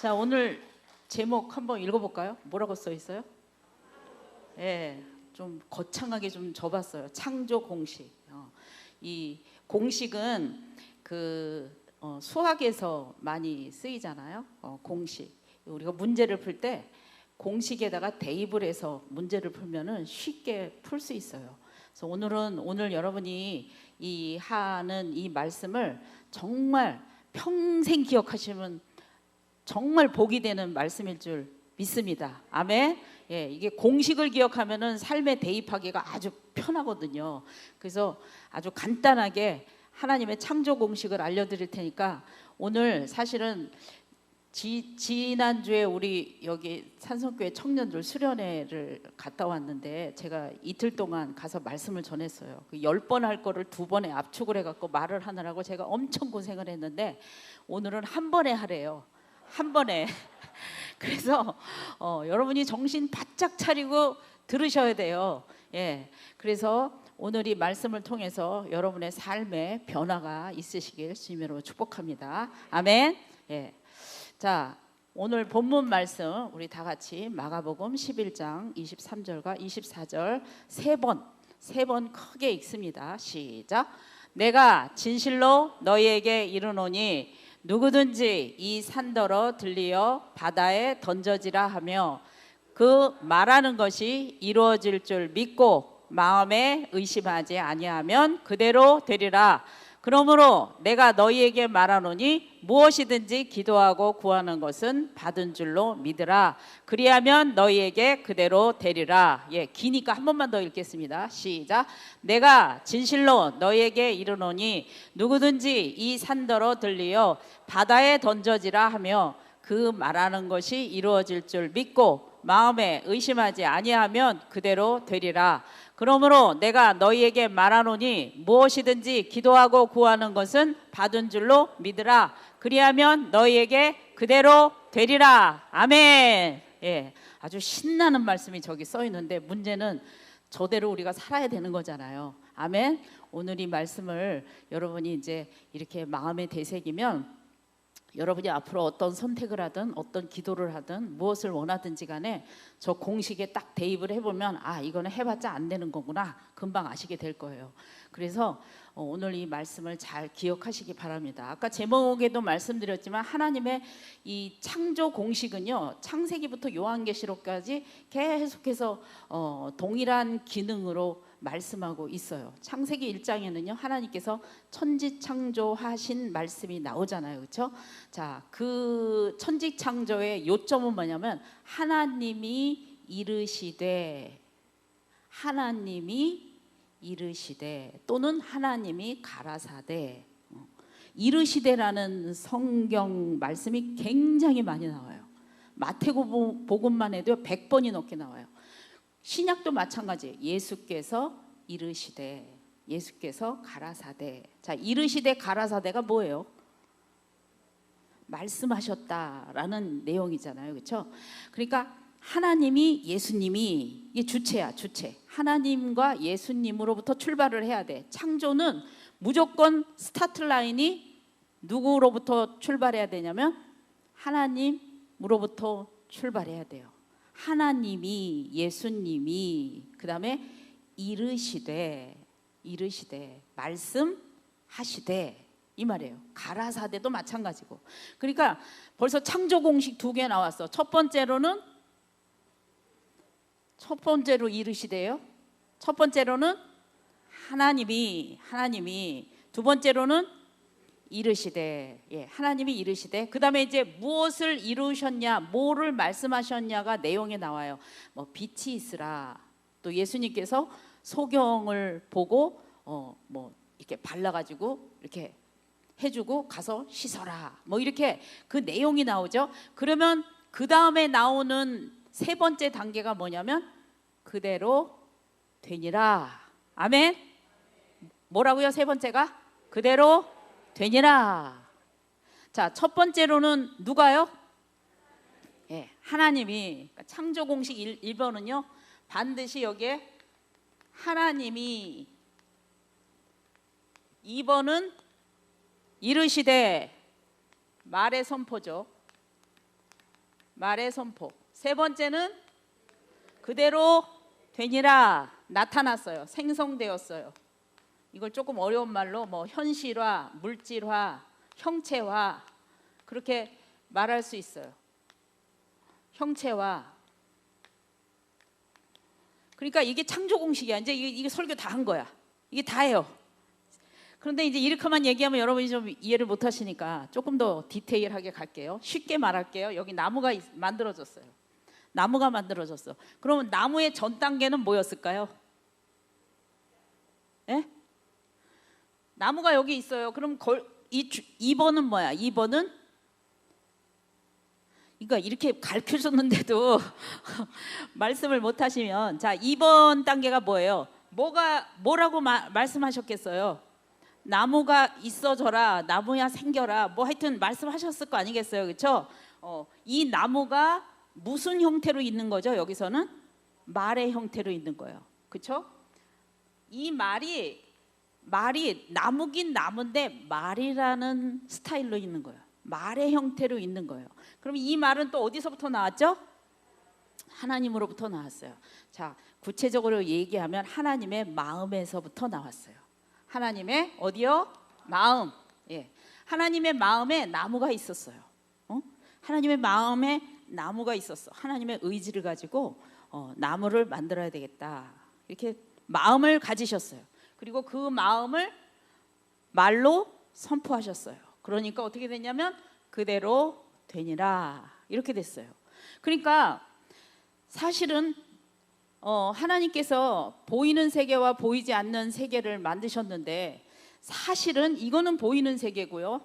자, 오늘 제목 한번 읽어볼까요? 뭐라고 써 있어요? 예, 좀 거창하게 좀 접었어요. 창조 공식. 이 공식은 수학에서 많이 쓰이잖아요. 공식. 우리가 문제를 풀 때 공식에다가 대입을 해서 문제를 풀면은 쉽게 풀 수 있어요. 그래서 오늘 여러분이 하는 이 말씀을 정말 평생 기억하시면 정말 복이 되는 말씀일 줄 믿습니다. 아멘. 예, 이게 공식을 기억하면은 삶에 대입하기가 아주 편하거든요. 그래서 아주 간단하게 하나님의 창조 공식을 알려드릴 테니까 오늘 사실은 지난주에 우리 여기 산성교회 청년들 수련회를 갔다 왔는데 제가 이틀 동안 가서 말씀을 전했어요. 10번 할 거를 2번에 압축을 해갖고 말을 하느라고 제가 엄청 고생을 했는데 오늘은 한 번에 하래요. 한 번에. 그래서 여러분이 정신 바짝 차리고 들으셔야 돼요. 예, 그래서 오늘 이 말씀을 통해서 여러분의 삶에 변화가 있으시길 주님으로 축복합니다. 아멘. 예. 자, 오늘 본문 말씀 우리 다 같이 마가복음 11장 23절과 24절 세 번 크게 읽습니다. 시작. 내가 진실로 너희에게 이르노니 누구든지 이 산더러 들리어 바다에 던져지라 하며 그 말하는 것이 이루어질 줄 믿고 마음에 의심하지 아니하면 그대로 되리라. 그러므로 내가 너희에게 말하노니 무엇이든지 기도하고 구하는 것은 받은 줄로 믿으라. 그리하면 너희에게 그대로 되리라. 예, 기니까 한 번만 더 읽겠습니다. 시작. 내가 진실로 너희에게 이르노니 누구든지 이 산더러 들리어 바다에 던져지라 하며 그 말하는 것이 이루어질 줄 믿고 마음에 의심하지 아니하면 그대로 되리라. 그러므로 내가 너희에게 말하노니 무엇이든지 기도하고 구하는 것은 받은 줄로 믿으라. 그리하면 너희에게 그대로 되리라. 아멘. 예, 아주 신나는 말씀이 저기 써 있는데 문제는 저대로 우리가 살아야 되는 거잖아요. 아멘. 오늘 이 말씀을 여러분이 이제 이렇게 마음에 되새기면 여러분이 앞으로 어떤 선택을 하든 어떤 기도를 하든 무엇을 원하든지 간에 저 공식에 딱 대입을 해보면 아, 이거는 해봤자 안 되는 거구나 금방 아시게 될 거예요. 그래서 오늘 이 말씀을 잘 기억하시기 바랍니다. 아까 제목에도 말씀드렸지만 하나님의 이 창조 공식은요, 창세기부터 요한계시록까지 계속해서 동일한 기능으로 말씀하고 있어요. 창세기 1장에는요 하나님께서 천지창조하신 말씀이 나오잖아요. 그렇죠? 자, 그 천지창조의 요점은 뭐냐면 하나님이 이르시되 또는 하나님이 가라사대. 이르시되라는 성경 말씀이 굉장히 많이 나와요. 마태복음만 해도 100번이 넘게 나와요. 신약도 마찬가지예요. 예수께서 이르시되, 예수께서 가라사대. 자, 이르시되 가라사대가 뭐예요? 말씀하셨다라는 내용이잖아요. 그렇죠? 그러니까 하나님이, 예수님이, 이게 주체야, 주체. 하나님과 예수님으로부터 출발을 해야 돼. 창조는 무조건 스타트 라인이 누구로부터 출발해야 되냐면 하나님으로부터 출발해야 돼요. 하나님이, 예수님이, 그 다음에 이르시되 말씀하시되 이 말이에요. 가라사대도 마찬가지고. 그러니까 벌써 창조 공식 2개 나왔어. 첫 번째로 이르시되요. 첫 번째로는 하나님이, 두 번째로는 이르시되, 예, 하나님이 이르시되, 그 다음에 이제 무엇을 이루셨냐, 뭐를 말씀하셨냐가 내용에 나와요. 뭐 빛이 있으라. 또 예수님께서 소경을 보고 뭐 이렇게 발라가지고 이렇게 해주고 가서 씻어라. 뭐 이렇게 그 내용이 나오죠. 그러면 그 다음에 나오는 세 번째 단계가 뭐냐면 그대로 되니라. 아멘. 뭐라고요? 세 번째가 그대로 되니라. 자, 첫 번째로는 누가요? 예, 하나님이. 창조 공식 1번은요 반드시 여기에 하나님이, 2번은 이르시되 말의 선포죠. 말의 선포. 세 번째는 그대로 되니라. 나타났어요. 생성되었어요. 이걸 조금 어려운 말로 뭐 현실화, 물질화, 형체화 그렇게 말할 수 있어요. 형체화. 그러니까 이게 창조 공식이야. 이제 이게 설교 다 한 거야. 이게 다예요. 그런데 이제 이렇게만 얘기하면 여러분이 좀 이해를 못 하시니까 조금 더 디테일하게 갈게요. 쉽게 말할게요. 여기 나무가 만들어졌어요. 나무가 만들어졌어. 그러면 나무의 전 단계는 뭐였을까요? 예? 나무가 여기 있어요. 그럼 2번은 뭐야? 2번은 그러니까 이렇게 가르쳐줬는데도 말씀을 못 하시면, 자, 2번 단계가 뭐예요? 뭐라고 말씀하셨겠어요? 나무가 있어져라, 나무야 생겨라, 뭐 하여튼 말씀하셨을 거 아니겠어요, 그렇죠? 이 나무가 무슨 형태로 있는 거죠? 여기서는 말의 형태로 있는 거예요, 그렇죠? 이 말이 나무긴 나무인데 말이라는 스타일로 있는 거예요. 말의 형태로 있는 거예요. 그럼 이 말은 또 어디서부터 나왔죠? 하나님으로부터 나왔어요. 자, 구체적으로 얘기하면 하나님의 마음에서부터 나왔어요. 하나님의 어디요? 마음. 예. 하나님의 마음에 나무가 있었어요. 하나님의 마음에 나무가 있었어. 하나님의 의지를 가지고 나무를 만들어야 되겠다. 이렇게 마음을 가지셨어요. 그리고 그 마음을 말로 선포하셨어요. 그러니까 어떻게 됐냐면 그대로 되니라 이렇게 됐어요. 그러니까 사실은 하나님께서 보이는 세계와 보이지 않는 세계를 만드셨는데 사실은 이거는 보이는 세계고요.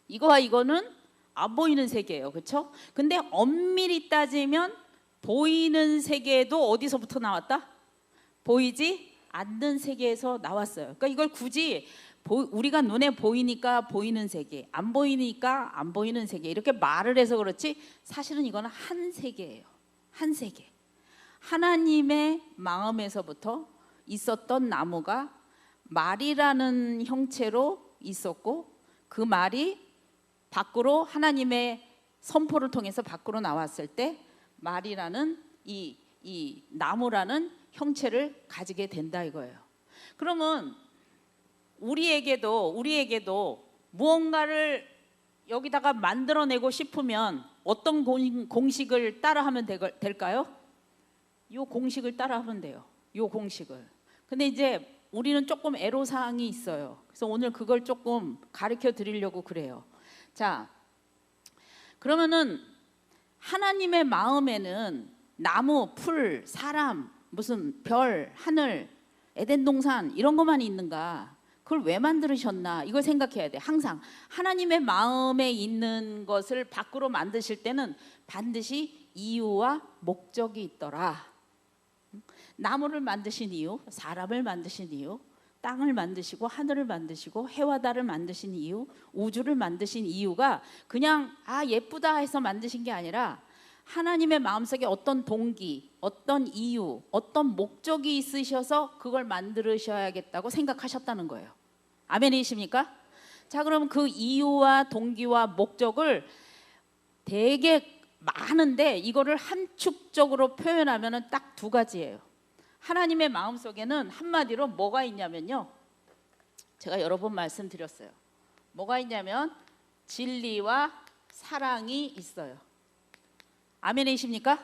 이거와 이거는 안 보이는 세계예요. 그렇죠? 근데 엄밀히 따지면 보이는 세계도 어디서부터 나왔다? 보이지 않는 세계에서 나왔어요. 그러니까 이걸 굳이 우리가 눈에 보이니까 보이는 세계, 안 보이니까 안 보이는 세계 이렇게 말을 해서 그렇지 사실은 이거는 한 세계예요. 한 세계. 하나님의 마음에서부터 있었던 나무가 말이라는 형체로 있었고 그 말이 밖으로 하나님의 선포를 통해서 밖으로 나왔을 때 말이라는 이 나무라는 형체를 가지게 된다 이거예요. 그러면 우리에게도 무언가를 여기다가 만들어내고 싶으면 어떤 공식을 따라하면 될까요? 이 공식을 따라하면 돼요. 이 공식을. 근데 이제 우리는 조금 애로사항이 있어요. 그래서 오늘 그걸 조금 가르쳐 드리려고 그래요. 자, 그러면은 하나님의 마음에는 나무, 풀, 사람, 무슨 별, 하늘, 에덴 동산 이런 것만 있는가? 그걸 왜 만드셨나? 이걸 생각해야 돼. 항상 하나님의 마음에 있는 것을 밖으로 만드실 때는 반드시 이유와 목적이 있더라. 나무를 만드신 이유, 사람을 만드신 이유, 땅을 만드시고 하늘을 만드시고 해와 달을 만드신 이유, 우주를 만드신 이유가 그냥 예쁘다 해서 만드신 게 아니라 하나님의 마음속에 어떤 동기, 어떤 이유, 어떤 목적이 있으셔서 그걸 만드셔야겠다고 생각하셨다는 거예요. 아멘이십니까? 자, 그럼 그 이유와 동기와 목적을 되게 많은데 이거를 함축적으로 표현하면 딱 두 가지예요. 하나님의 마음속에는 한마디로 뭐가 있냐면요. 제가 여러 번 말씀드렸어요. 뭐가 있냐면 진리와 사랑이 있어요. 아멘이십니까?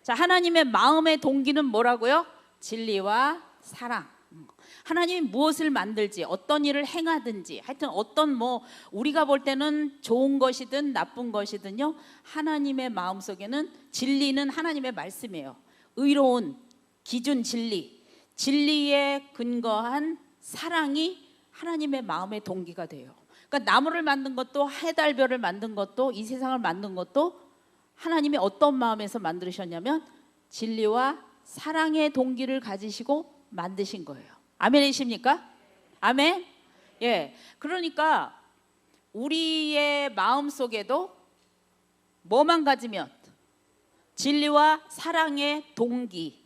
자, 하나님의 마음의 동기는 뭐라고요? 진리와 사랑. 하나님이 무엇을 만들지, 어떤 일을 행하든지, 하여튼 어떤 우리가 볼 때는 좋은 것이든 나쁜 것이든요. 하나님의 마음속에는 진리는 하나님의 말씀이에요. 의로운 기준 진리, 진리에 근거한 사랑이 하나님의 마음의 동기가 돼요. 그러니까 나무를 만든 것도 해달별을 만든 것도 이 세상을 만든 것도 하나님이 어떤 마음에서 만드셨냐면 진리와 사랑의 동기를 가지시고 만드신 거예요. 아멘이십니까? 아멘? 예. 그러니까 우리의 마음 속에도 뭐만 가지면 진리와 사랑의 동기,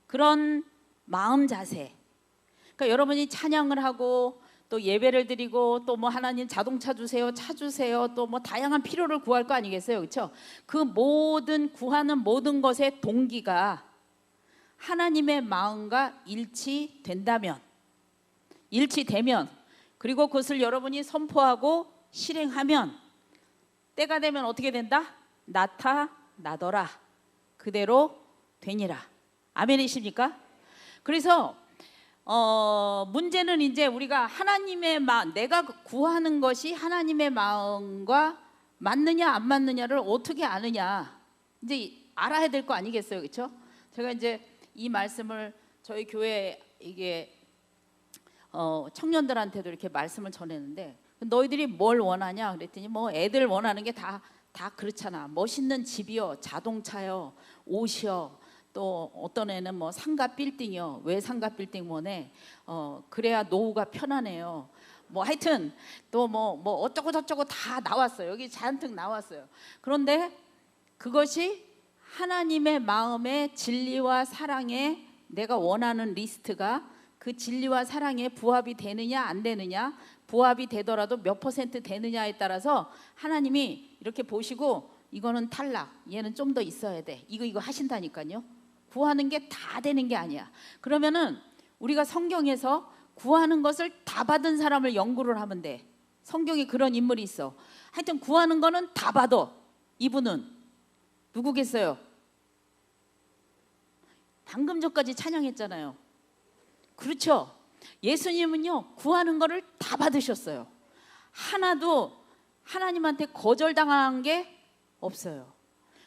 그런 마음 자세. 그러니까 여러분이 찬양을 하고 또 예배를 드리고 또 뭐 하나님 자동차 주세요, 차 주세요, 또 뭐 다양한 필요를 구할 거 아니겠어요, 그렇죠? 그 모든 구하는 모든 것의 동기가 하나님의 마음과 일치되면, 그리고 그것을 여러분이 선포하고 실행하면 때가 되면 어떻게 된다? 나타나더라. 그대로 되니라. 아멘이십니까? 그래서 문제는 이제 우리가 하나님의 마음, 내가 구하는 것이 하나님의 마음과 맞느냐 안 맞느냐를 어떻게 아느냐, 이제 알아야 될 거 아니겠어요, 그렇죠? 제가 이제 이 말씀을 저희 교회 이게 청년들한테도 이렇게 말씀을 전했는데, 너희들이 뭘 원하냐 그랬더니 뭐 애들 원하는 게 다 그렇잖아. 멋있는 집이요, 자동차요, 옷이요, 또 어떤 애는 뭐 상가 빌딩이요. 왜 상가 빌딩 원해? 그래야 노후가 편하네요. 뭐 하여튼 또 뭐 어쩌고 저쩌고 다 나왔어요. 여기 잔뜩 나왔어요. 그런데 그것이 하나님의 마음의 진리와 사랑에 내가 원하는 리스트가 그 진리와 사랑에 부합이 되느냐 안 되느냐, 부합이 되더라도 몇 퍼센트 되느냐에 따라서 하나님이 이렇게 보시고 이거는 탈락, 얘는 좀 더 있어야 돼, 이거 하신다니까요. 구하는 게 다 되는 게 아니야. 그러면은 우리가 성경에서 구하는 것을 다 받은 사람을 연구를 하면 돼. 성경에 그런 인물이 있어. 하여튼 구하는 거는 다 받아. 이분은 누구겠어요? 방금 전까지 찬양했잖아요. 그렇죠? 예수님은요, 구하는 거를 다 받으셨어요. 하나도 하나님한테 거절당한 게 없어요.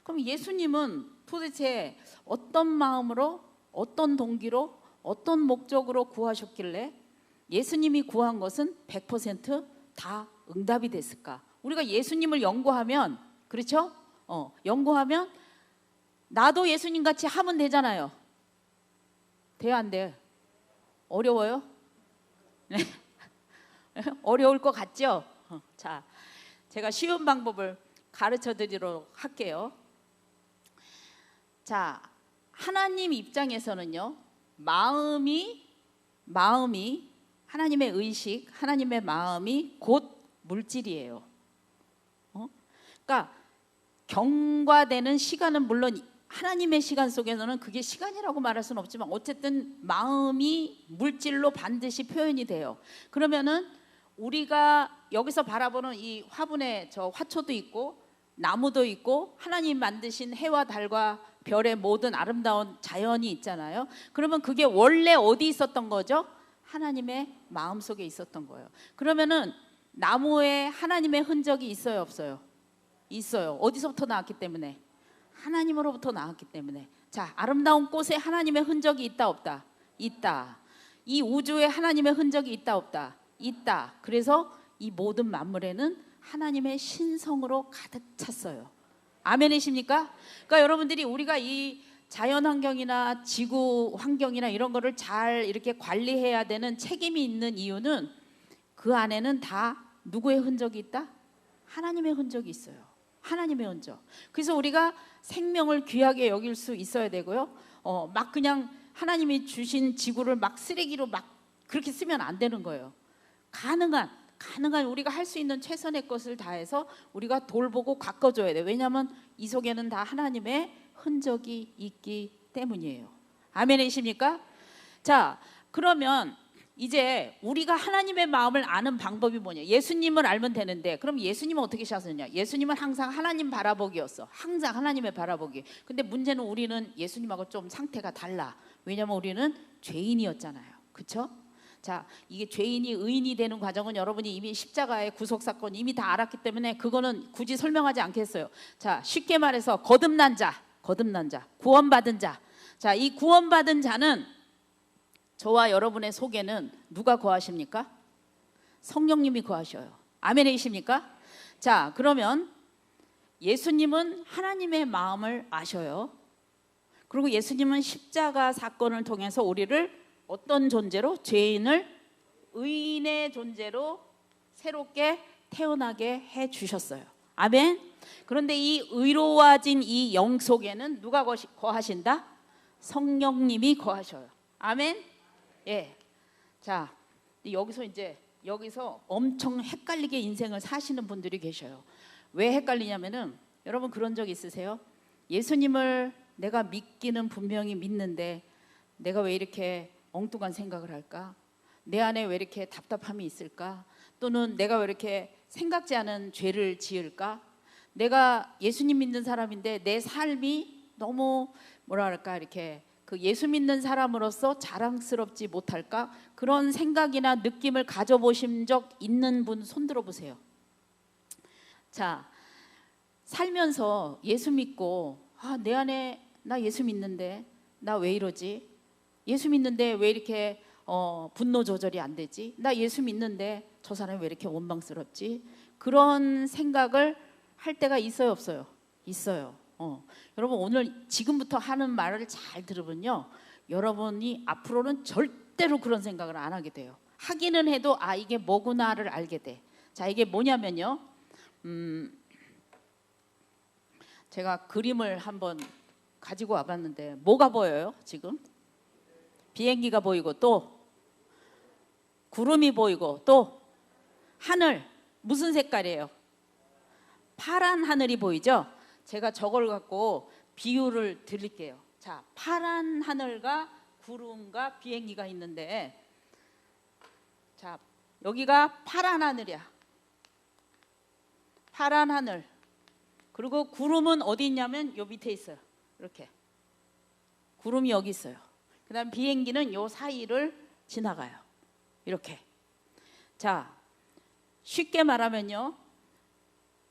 그럼 예수님은 도대체 어떤 마음으로, 어떤 동기로, 어떤 목적으로 구하셨길래 예수님이 구한 것은 100%다 응답이 됐을까? 우리가 예수님을 연구하면, 그렇죠? 연구하면 나도 예수님 같이 하면 되잖아요. 돼요, 안 돼요? 어려워요? 네. 어려울 것 같죠? 자, 제가 쉬운 방법을 가르쳐 드리도록 할게요. 자, 하나님 입장에서는요, 마음이 하나님의 의식, 하나님의 마음이 곧 물질이에요. 그러니까 경과되는 시간은 물론 하나님의 시간 속에서는 그게 시간이라고 말할 수는 없지만 어쨌든 마음이 물질로 반드시 표현이 돼요. 그러면은 우리가 여기서 바라보는 이 화분에 저 화초도 있고 나무도 있고 하나님 만드신 해와 달과 별의 모든 아름다운 자연이 있잖아요. 그러면 그게 원래 어디 있었던 거죠? 하나님의 마음속에 있었던 거예요. 그러면은 나무에 하나님의 흔적이 있어요, 없어요? 있어요. 어디서부터 나왔기 때문에? 하나님으로부터 나왔기 때문에. 자, 아름다운 꽃에 하나님의 흔적이 있다 없다? 있다. 이 우주에 하나님의 흔적이 있다 없다? 있다. 그래서 이 모든 만물에는 하나님의 신성으로 가득 찼어요. 아멘이십니까? 그러니까 여러분들이 우리가 이 자연 환경이나 지구 환경이나 이런 거를 잘 이렇게 관리해야 되는 책임이 있는 이유는 그 안에는 다 누구의 흔적이 있다? 하나님의 흔적이 있어요. 하나님의 흔적. 그래서 우리가 생명을 귀하게 여길 수 있어야 되고요. 막 그냥 하나님이 주신 지구를 막 쓰레기로 막 그렇게 쓰면 안 되는 거예요. 가능한 우리가 할 수 있는 최선의 것을 다해서 우리가 돌보고 가꿔줘야 돼요. 왜냐하면 이 속에는 다 하나님의 흔적이 있기 때문이에요. 아멘이십니까? 자, 그러면 이제 우리가 하나님의 마음을 아는 방법이 뭐냐? 예수님을 알면 되는데, 그럼 예수님은 어떻게 사셨냐? 예수님은 항상 하나님 바라보기였어. 항상 하나님의 바라보기. 근데 문제는 우리는 예수님하고 좀 상태가 달라. 왜냐하면 우리는 죄인이었잖아요. 그렇죠? 자, 이게 죄인이 의인이 되는 과정은 여러분이 이미 십자가의 구속 사건 이미 다 알았기 때문에 그거는 굳이 설명하지 않겠어요. 자, 쉽게 말해서 거듭난 자, 구원받은 자. 자, 이 구원받은 자는 저와 여러분의 속에는 누가 거하십니까? 성령님이 거하셔요. 아멘이십니까? 자, 그러면 예수님은 하나님의 마음을 아셔요. 그리고 예수님은 십자가 사건을 통해서 우리를 어떤 존재로? 죄인을 의인의 존재로 새롭게 태어나게 해 주셨어요. 아멘. 그런데 이 의로워진 이 영 속에는 누가 거하신다? 성령님이 거하셔요. 아멘. 예. 자, 여기서 이제 여기서 엄청 헷갈리게 인생을 사시는 분들이 계셔요. 왜 헷갈리냐면은 여러분 그런 적 있으세요? 예수님을 내가 믿기는 분명히 믿는데 내가 왜 이렇게 엉뚱한 생각을 할까? 내 안에 왜 이렇게 답답함이 있을까? 또는 내가 왜 이렇게 생각지 않은 죄를 지을까? 내가 예수님 믿는 사람인데 내 삶이 너무 뭐랄까 이렇게 그 예수 믿는 사람으로서 자랑스럽지 못할까? 그런 생각이나 느낌을 가져보신 적 있는 분 손 들어보세요. 자, 살면서 예수 믿고 내 안에 나 예수 믿는데 나 왜 이러지? 예수 믿는데 왜 이렇게 분노 조절이 안 되지? 나 예수 믿는데 저 사람이 왜 이렇게 원망스럽지? 그런 생각을 할 때가 있어요, 없어요? 있어요. 여러분 오늘 지금부터 하는 말을 잘 들으면요, 여러분이 앞으로는 절대로 그런 생각을 안 하게 돼요. 하기는 해도 이게 뭐구나를 알게 돼. 자, 이게 뭐냐면요, 제가 그림을 한번 가지고 와봤는데 뭐가 보여요? 지금 비행기가 보이고 또 구름이 보이고 또 하늘, 무슨 색깔이에요? 파란 하늘이 보이죠? 제가 저걸 갖고 비유를 드릴게요. 자, 파란 하늘과 구름과 비행기가 있는데, 자, 여기가 파란 하늘이야. 파란 하늘. 그리고 구름은 어디 있냐면 요 밑에 있어요. 이렇게 구름이 여기 있어요. 그 다음 비행기는 요 사이를 지나가요. 이렇게. 자, 쉽게 말하면요,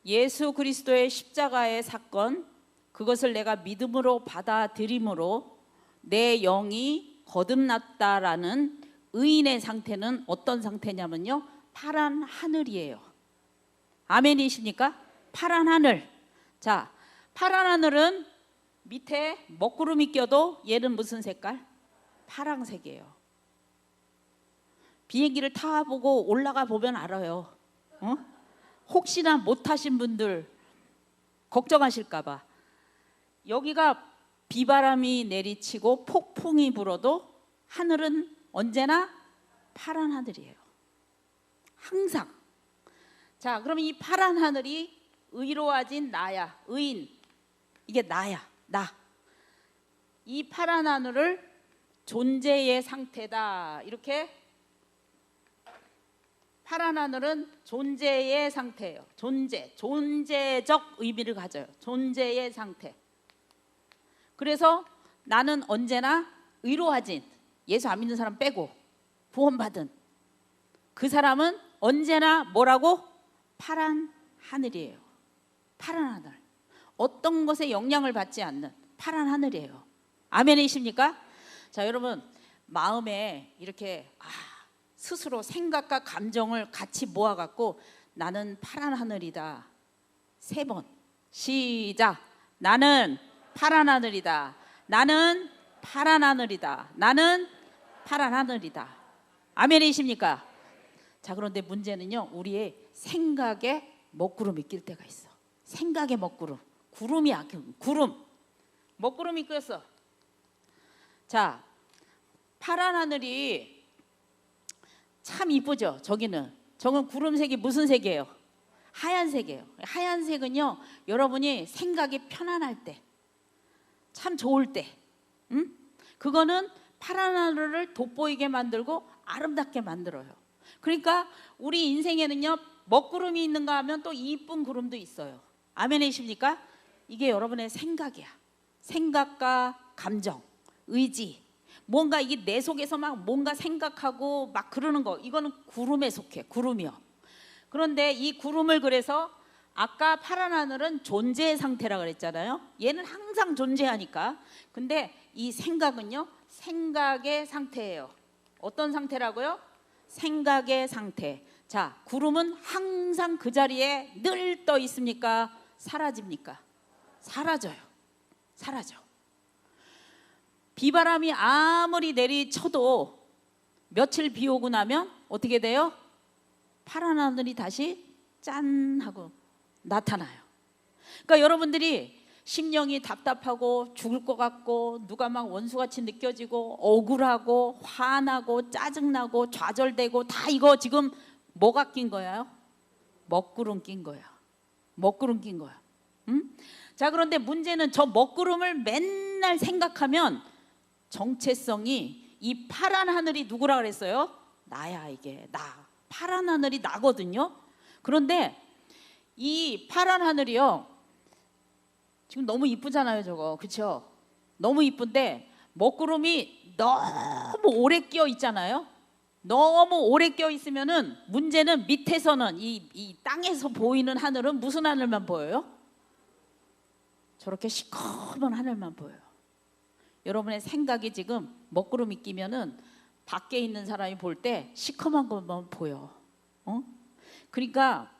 예수 그리스도의 십자가의 사건, 그것을 내가 믿음으로 받아들임으로 내 영이 거듭났다라는 의인의 상태는 어떤 상태냐면요, 파란 하늘이에요. 아멘이십니까? 파란 하늘. 자, 파란 하늘은 밑에 먹구름이 껴도 얘는 무슨 색깔? 파랑색이에요. 비행기를 타보고 올라가 보면 알아요. 혹시나 못 타신 분들 걱정하실까 봐. 여기가 비바람이 내리치고 폭풍이 불어도 하늘은 언제나 파란 하늘이에요. 항상. 자, 그러면 이 파란 하늘이 의로워진 나야, 의인. 이게 나야, 나. 이 파란 하늘을 존재의 상태다. 이렇게. 파란 하늘은 존재의 상태예요. 존재적 의미를 가져요. 존재의 상태. 그래서 나는 언제나 의로워진, 예수 안 믿는 사람 빼고 구원받은 그 사람은 언제나 뭐라고? 파란 하늘이에요. 파란 하늘. 어떤 것에 영향을 받지 않는 파란 하늘이에요. 아멘이십니까? 자, 여러분 마음에 이렇게 스스로 생각과 감정을 같이 모아갖고 나는 파란 하늘이다. 3번. 시작. 나는 파란 하늘이다. 나는 파란 하늘이다. 나는 파란 하늘이다. 아멘이십니까? 자, 그런데 문제는요, 우리의 생각에 먹구름이 낄 때가 있어. 생각에 먹구름. 구름이야, 구름. 먹구름이 꼈어. 자, 파란 하늘이 참 이쁘죠? 저기는 구름색이 무슨 색이에요? 하얀색이에요. 하얀색은요, 여러분이 생각이 편안할 때, 참 좋을 때, 그거는 파란 하늘을 돋보이게 만들고 아름답게 만들어요. 그러니까 우리 인생에는요, 먹구름이 있는가 하면 또 이쁜 구름도 있어요. 아멘이십니까? 이게 여러분의 생각이야. 생각과 감정, 의지, 뭔가 이게 내 속에서 막 뭔가 생각하고 막 그러는 거, 이거는 구름에 속해. 구름이요. 그런데 이 구름을, 그래서 아까 파란 하늘은 존재의 상태라 그랬잖아요. 얘는 항상 존재하니까. 근데 이 생각은요, 생각의 상태예요. 어떤 상태라고요? 생각의 상태. 자, 구름은 항상 그 자리에 늘 떠 있습니까? 사라집니까? 사라져요. 사라져. 비바람이 아무리 내리쳐도 며칠 비 오고 나면 어떻게 돼요? 파란 하늘이 다시 짠 하고 나타나요. 그러니까 여러분들이 심령이 답답하고 죽을 것 같고 누가 막 원수같이 느껴지고 억울하고 화나고 짜증나고 좌절되고 다 이거 지금 뭐가 낀 거예요? 먹구름 낀 거야. 먹구름 낀 거야. 응? 자, 그런데 문제는 저 먹구름을 맨날 생각하면 정체성이, 이 파란 하늘이 누구라 그랬어요? 나야. 이게 나. 파란 하늘이 나거든요. 그런데 이 파란 하늘이요, 지금 너무 이쁘잖아요, 저거. 그렇죠? 너무 이쁜데 먹구름이 너무 오래 끼어 있잖아요. 너무 오래 끼어 있으면은 문제는 밑에서는 이 땅에서 보이는 하늘은 무슨 하늘만 보여요? 저렇게 시커먼 하늘만 보여요. 여러분의 생각이 지금 먹구름이 끼면은 밖에 있는 사람이 볼 때 시커먼 것만 보여. 그러니까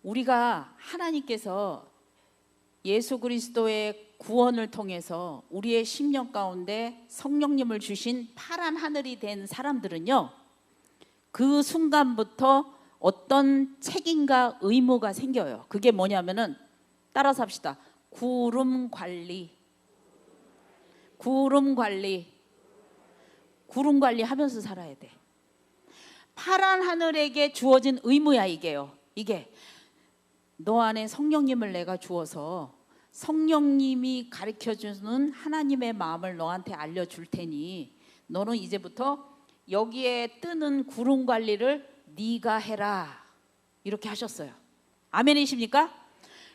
우리가 하나님께서 예수 그리스도의 구원을 통해서 우리의 심령 가운데 성령님을 주신 파란 하늘이 된 사람들은요, 그 순간부터 어떤 책임과 의무가 생겨요. 그게 뭐냐면은, 따라서 합시다. 구름 관리. 구름 관리. 구름 관리하면서 살아야 돼. 파란 하늘에게 주어진 의무야, 이게요. 이게 너 안에 성령님을 내가 주어서 성령님이 가르쳐주는 하나님의 마음을 너한테 알려줄 테니 너는 이제부터 여기에 뜨는 구름 관리를 네가 해라, 이렇게 하셨어요. 아멘이십니까?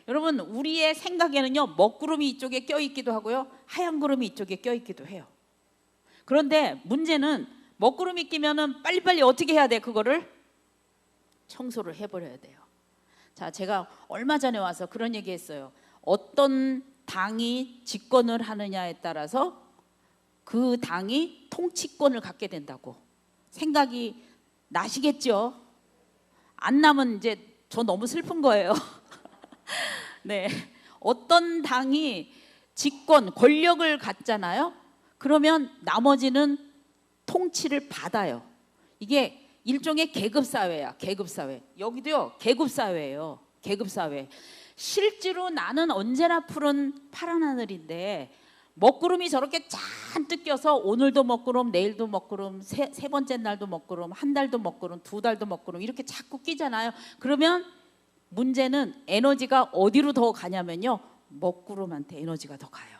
여러분, 우리의 생각에는요, 먹구름이 이쪽에 껴있기도 하고요, 하얀 구름이 이쪽에 껴있기도 해요. 그런데 문제는 먹구름이 끼면은 빨리빨리 어떻게 해야 돼? 그거를 청소를 해버려야 돼요. 자, 제가 얼마 전에 와서 그런 얘기 했어요. 어떤 당이 집권을 하느냐에 따라서 그 당이 통치권을 갖게 된다고. 생각이 나시겠죠? 안 나면 이제 저 너무 슬픈 거예요. 네, 어떤 당이 집권, 권력을 갖잖아요. 그러면 나머지는 통치를 받아요. 이게 일종의 계급사회야. 계급사회. 여기도요, 계급사회예요. 계급사회. 실제로 나는 언제나 푸른 파란 하늘인데 먹구름이 저렇게 잔뜩 껴서 오늘도 먹구름, 내일도 먹구름, 세 번째 날도 먹구름, 한 달도 먹구름, 두 달도 먹구름, 이렇게 자꾸 끼잖아요. 그러면 문제는 에너지가 어디로 더 가냐면요, 먹구름한테 에너지가 더 가요.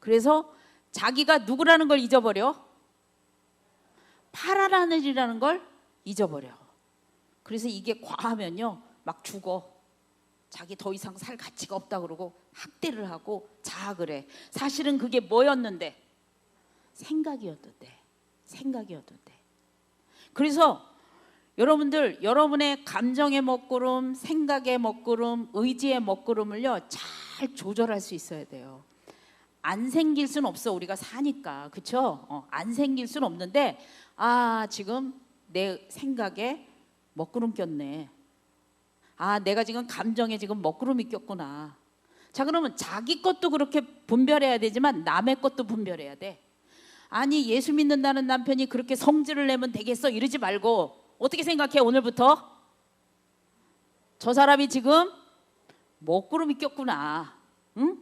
그래서 자기가 누구라는 걸 잊어버려. 파란 하늘이라는 걸 잊어버려. 그래서 이게 과하면요, 막 죽어. 자기 더 이상 살 가치가 없다 그러고 학대를 하고 자학을 해. 사실은 그게 뭐였는데? 생각이었는데. 생각이었는데. 그래서 여러분들, 여러분의 감정의 먹구름, 생각의 먹구름, 의지의 먹구름을요, 잘 조절할 수 있어야 돼요. 안 생길 수는 없어. 우리가 사니까. 그렇죠? 안 생길 수는 없는데, 아, 지금 내 생각에 먹구름 꼈네. 아, 내가 지금 감정에 지금 먹구름이 꼈구나. 자, 그러면 자기 것도 그렇게 분별해야 되지만 남의 것도 분별해야 돼. 아니, 예수 믿는다는 남편이 그렇게 성질을 내면 되겠어? 이러지 말고 어떻게 생각해? 오늘부터 저 사람이 지금 먹구름이 꼈구나. 응?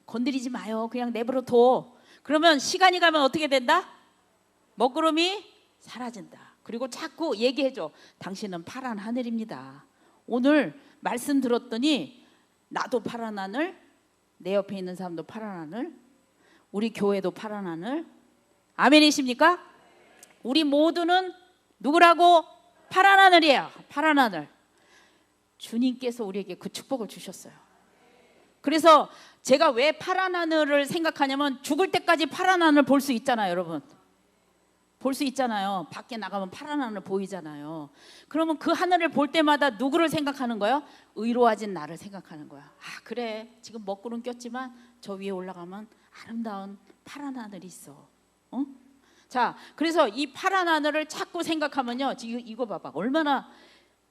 건드리지 마요. 그냥 내버려 둬. 그러면 시간이 가면 어떻게 된다? 먹구름이 사라진다. 그리고 자꾸 얘기해줘. 당신은 파란 하늘입니다. 오늘 말씀 들었더니 나도 파란 하늘, 내 옆에 있는 사람도 파란 하늘, 우리 교회도 파란 하늘. 아멘이십니까? 우리 모두는 누구라고? 파란 하늘이에요. 파란 하늘. 주님께서 우리에게 그 축복을 주셨어요. 그래서 제가 왜 파란 하늘을 생각하냐면, 죽을 때까지 파란 하늘 볼 수 있잖아요, 여러분. 볼 수 있잖아요. 밖에 나가면 파란 하늘 보이잖아요. 그러면 그 하늘을 볼 때마다 누구를 생각하는 거예요? 의로워진 나를 생각하는 거야. 아, 그래, 지금 먹구름 꼈지만 저 위에 올라가면 아름다운 파란 하늘이 있어. 자, 그래서 이 파란 하늘을 자꾸 생각하면요, 지금 이거 봐봐, 얼마나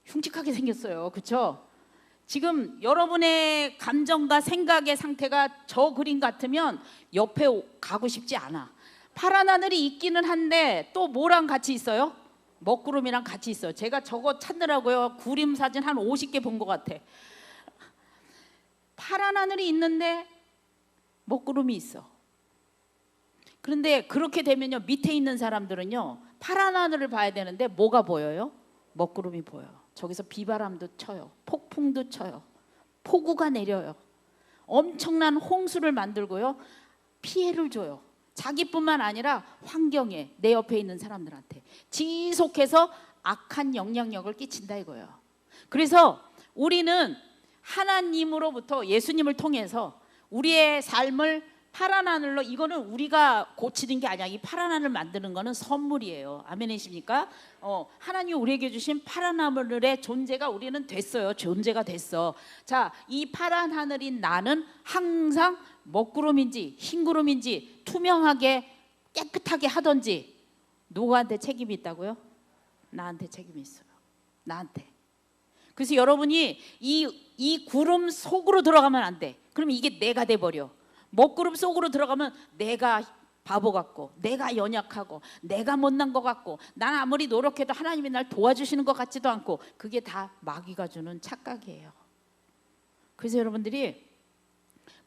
흉측하게 생겼어요. 그렇죠? 지금 여러분의 감정과 생각의 상태가 저 그림 같으면 옆에 가고 싶지 않아. 파란 하늘이 있기는 한데 또 뭐랑 같이 있어요? 먹구름이랑 같이 있어요. 제가 저거 찾느라고요, 구름 사진 한 50개 본 것 같아. 파란 하늘이 있는데 먹구름이 있어. 그런데 그렇게 되면요, 밑에 있는 사람들은요, 파란 하늘을 봐야 되는데 뭐가 보여요? 먹구름이 보여요. 저기서 비바람도 쳐요. 폭풍도 쳐요. 폭우가 내려요. 엄청난 홍수를 만들고요. 피해를 줘요. 자기뿐만 아니라 환경에, 내 옆에 있는 사람들한테 지속해서 악한 영향력을 끼친다 이거예요. 그래서 우리는 하나님으로부터, 예수님을 통해서 우리의 삶을 파란 하늘로, 이거는 우리가 고치는 게 아니야. 이 파란 하늘 만드는 거는 선물이에요. 아멘이십니까? 하나님이 우리에게 주신 파란 하늘의 존재가 우리는 됐어요. 존재가 됐어. 자, 이 파란 하늘인 나는 항상 먹구름인지 흰구름인지 투명하게 깨끗하게 하던지 누구한테 책임이 있다고요? 나한테 책임이 있어요. 나한테. 그래서 여러분이 이 구름 속으로 들어가면 안 돼. 그럼 이게 내가 돼버려. 먹구름 속으로 들어가면 내가 바보 같고, 내가 연약하고, 내가 못난 것 같고, 난 아무리 노력해도 하나님이 날 도와주시는 것 같지도 않고, 그게 다 마귀가 주는 착각이에요. 그래서 여러분들이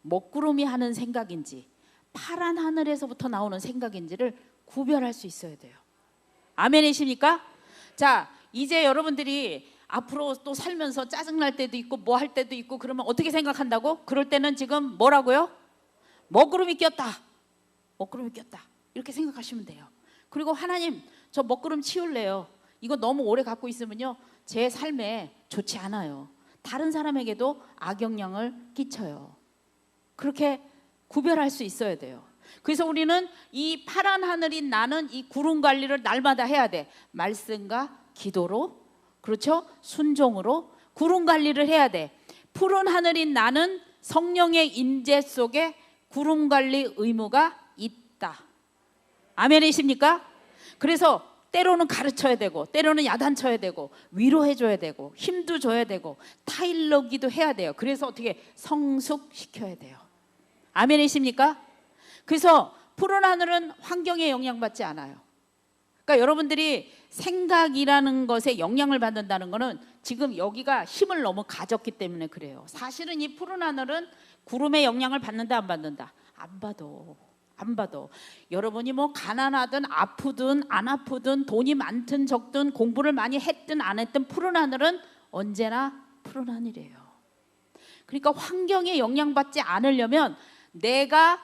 먹구름이 하는 생각인지 파란 하늘에서부터 나오는 생각인지를 구별할 수 있어야 돼요. 아멘이십니까? 자, 이제 여러분들이 앞으로 또 살면서 짜증날 때도 있고 뭐 할 때도 있고 그러면 어떻게 생각한다고? 그럴 때는 지금 뭐라고요? 먹구름이 꼈다. 먹구름이 꼈다. 이렇게 생각하시면 돼요. 그리고 하나님, 저 먹구름 치울래요. 이거 너무 오래 갖고 있으면요, 제 삶에 좋지 않아요. 다른 사람에게도 악영향을 끼쳐요. 그렇게 구별할 수 있어야 돼요. 그래서 우리는 이 파란 하늘인 나는 이 구름 관리를 날마다 해야 돼. 말씀과 기도로, 그렇죠? 순종으로 구름 관리를 해야 돼. 푸른 하늘인 나는 성령의 인재 속에 구름 관리 의무가 있다. 아멘이십니까? 그래서 때로는 가르쳐야 되고, 때로는 야단쳐야 되고, 위로해줘야 되고, 힘도 줘야 되고, 타일러기도 해야 돼요. 그래서 어떻게 성숙시켜야 돼요. 아멘이십니까? 그래서 푸른 하늘은 환경에 영향받지 않아요. 그러니까 여러분들이 생각이라는 것에 영향을 받는다는 것은 지금 여기가 힘을 너무 가졌기 때문에 그래요. 사실은 이 푸른 하늘은 구름의 영향을 받는다 안 받는다? 안 받아. 여러분이 뭐 가난하든 아프든 안 아프든 돈이 많든 적든 공부를 많이 했든 안 했든 푸른 하늘은 언제나 푸른 하늘이에요. 그러니까 환경에 영향받지 않으려면 내가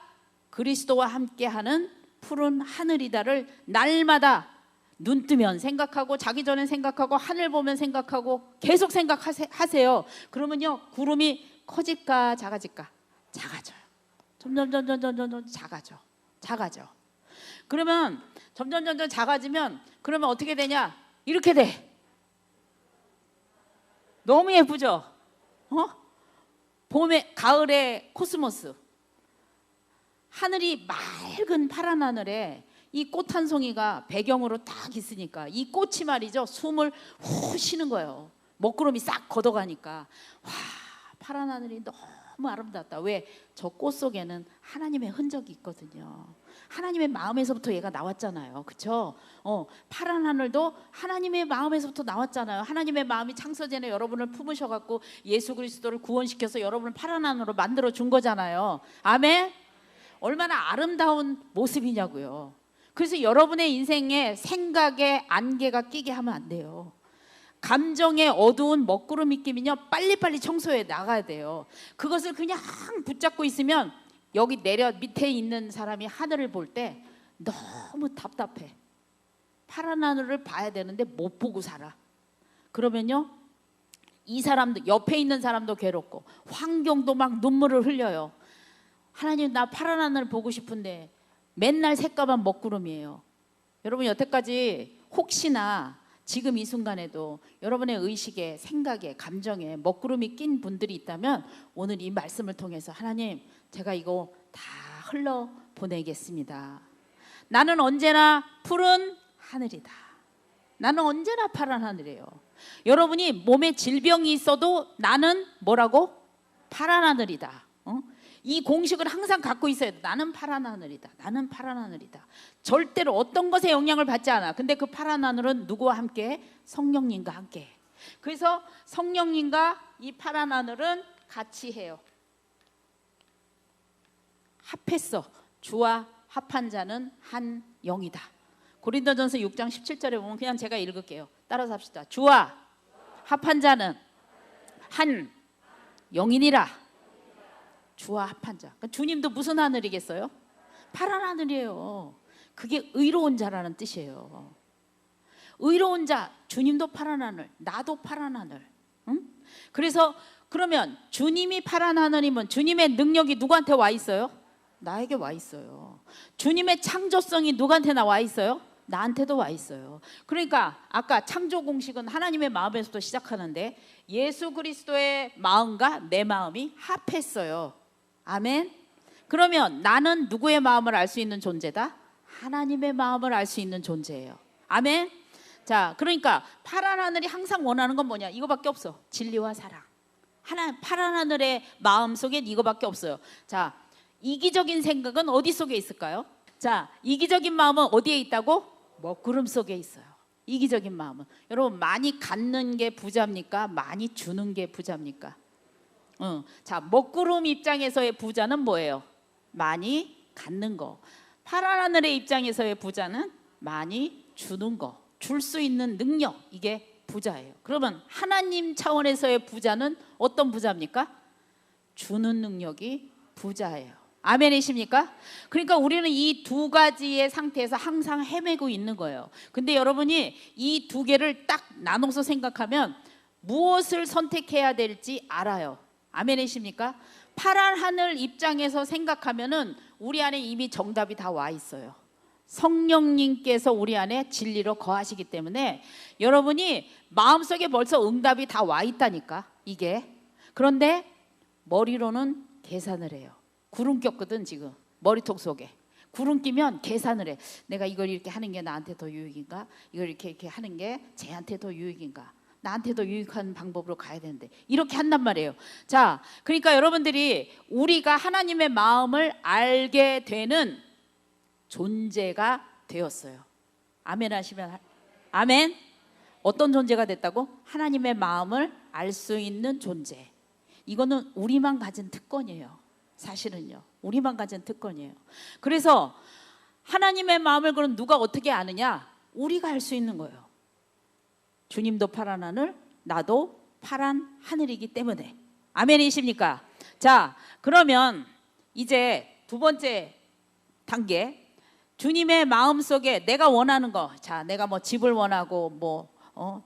그리스도와 함께하는 푸른 하늘이다를 날마다 눈 뜨면 생각하고, 자기 전에 생각하고, 하늘 보면 생각하고, 계속 생각하세요. 그러면요, 구름이 커질까 작아질까? 작아져요. 점점 작아져. 그러면 점점 작아지면 그러면 어떻게 되냐? 이렇게 돼. 너무 예쁘죠? 봄에, 가을에 코스모스. 하늘이 맑은 파란 하늘에 이 꽃 한 송이가 배경으로 딱 있으니까 이 꽃이 말이죠, 숨을 후 쉬는 거예요. 먹구름이 싹 걷어가니까. 와, 파란 하늘이 너무 아름답다. 왜? 저 꽃 속에는 하나님의 흔적이 있거든요. 하나님의 마음에서부터 얘가 나왔잖아요. 그렇죠? 파란 하늘도 하나님의 마음에서부터 나왔잖아요. 하나님의 마음이 창세전에 여러분을 품으셔갖고 예수 그리스도를 구원시켜서 여러분을 파란 하늘로 만들어 준 거잖아요. 아멘? 얼마나 아름다운 모습이냐고요. 그래서 여러분의 인생에 생각에 안개가 끼게 하면 안 돼요. 감정의 어두운 먹구름 입김이요, 빨리빨리 청소해 나가야 돼요. 그것을 그냥 붙잡고 있으면 여기 내려 밑에 있는 사람이 하늘을 볼 때 너무 답답해. 파란 하늘을 봐야 되는데 못 보고 살아. 그러면요, 이 사람도, 옆에 있는 사람도 괴롭고 환경도 막 눈물을 흘려요. 하나님, 나 파란 하늘을 보고 싶은데 맨날 새까만 먹구름이에요. 여러분, 여태까지 혹시나 지금 이 순간에도 여러분의 의식에, 생각에, 감정에 먹구름이 낀 분들이 있다면 오늘 이 말씀을 통해서 하나님, 제가 이거 다 흘러보내겠습니다. 나는 언제나 푸른 하늘이다. 나는 언제나 파란 하늘이에요. 여러분이 몸에 질병이 있어도 나는 뭐라고? 파란 하늘이다. 이 공식을 항상 갖고 있어야 돼. 나는 파란 하늘이다. 나는 파란 하늘이다. 절대로 어떤 것에 영향을 받지 않아. 근데 그 파란 하늘은 누구와 함께? 성령님과 함께. 그래서 성령님과 이 파란 하늘은 같이 해요. 합했어. 주와 합한 자는 한 영이다. 고린도전서 6장 17절에 보면 그냥 제가 읽을게요. 따라서 합시다. 주와 합한 자는 한 영이니라. 주와 합한 자. 그러니까 주님도 무슨 하늘이겠어요? 파란 하늘이에요. 그게 의로운 자라는 뜻이에요. 의로운 자, 주님도 파란 하늘, 나도 파란 하늘. 응? 그래서 그러면 주님이 파란 하늘이면 주님의 능력이 누구한테 와 있어요? 나에게 와 있어요. 주님의 창조성이 누구한테 와 있어요? 나한테도 와 있어요. 그러니까 아까 창조 공식은 하나님의 마음에서부터 시작하는데 예수 그리스도의 마음과 내 마음이 합했어요. 아멘. 그러면 나는 누구의 마음을 알 수 있는 존재다? 하나님의 마음을 알 수 있는 존재예요. 아멘. 자, 그러니까 파란 하늘이 항상 원하는 건 뭐냐? 이거밖에 없어. 진리와 사랑. 파란 하늘의 마음 속엔 이거밖에 없어요. 자, 이기적인 생각은 어디 속에 있을까요? 자, 이기적인 마음은 어디에 있다고? 먹구름 속에 있어요. 이기적인 마음은. 여러분, 많이 갖는 게 부자입니까? 많이 주는 게 부자입니까? 자, 먹구름 입장에서의 부자는 뭐예요? 많이 갖는 거. 파란 하늘의 입장에서의 부자는 많이 주는 거. 줄 수 있는 능력, 이게 부자예요. 그러면 하나님 차원에서의 부자는 어떤 부자입니까? 주는 능력이 부자예요. 아멘이십니까? 그러니까 우리는 이 두 가지의 상태에서 항상 헤매고 있는 거예요. 근데 여러분이 이 두 개를 딱 나눠서 생각하면 무엇을 선택해야 될지 알아요. 아멘이십니까? 파란 하늘 입장에서 생각하면은 우리 안에 이미 정답이 다 와 있어요. 성령님께서 우리 안에 진리로 거하시기 때문에 여러분이 마음속에 벌써 응답이 다 와 있다니까 이게. 그런데 머리로는 계산을 해요. 구름 꼈거든 지금 머리통 속에. 구름 끼면 계산을 해. 내가 이걸 이렇게 하는 게 나한테 더 유익인가? 이걸 이렇게 하는 게 쟤한테 더 유익인가? 나한테 더 유익한 방법으로 가야 되는데 이렇게 한단 말이에요. 자, 그러니까 여러분들이 우리가 하나님의 마음을 알게 되는 존재가 되었어요. 아멘 하시면 아멘. 어떤 존재가 됐다고? 하나님의 마음을 알 수 있는 존재. 이거는 우리만 가진 특권이에요. 사실은요. 우리만 가진 특권이에요. 그래서 하나님의 마음을 그럼 누가 어떻게 아느냐? 우리가 알 수 있는 거예요. 주님도 파란 하늘, 나도 파란 하늘이기 때문에. 아멘이십니까? 자, 그러면 이제 두 번째 단계. 주님의 마음속에 내가 원하는 거. 자, 내가 뭐 집을 원하고 뭐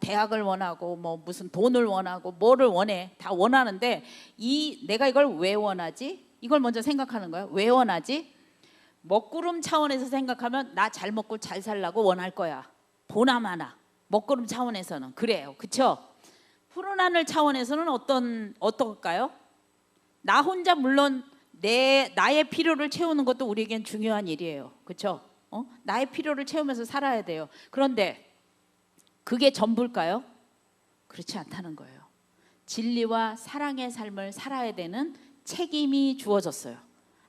대학을 원하고 뭐 무슨 돈을 원하고 뭐를 원해. 다 원하는데 내가 이걸 왜 원하지? 이걸 먼저 생각하는 거예요. 왜 원하지? 먹구름 차원에서 생각하면 나 잘 먹고 잘 살라고 원할 거야. 보나 마나. 먹구름 차원에서는 그래요. 그렇죠? 푸른 하늘 차원에서는 어떨까요? 나 혼자 물론 나의 필요를 채우는 것도 우리에겐 중요한 일이에요. 그렇죠? 나의 필요를 채우면서 살아야 돼요. 그런데 그게 전부일까요? 그렇지 않다는 거예요. 진리와 사랑의 삶을 살아야 되는 책임이 주어졌어요.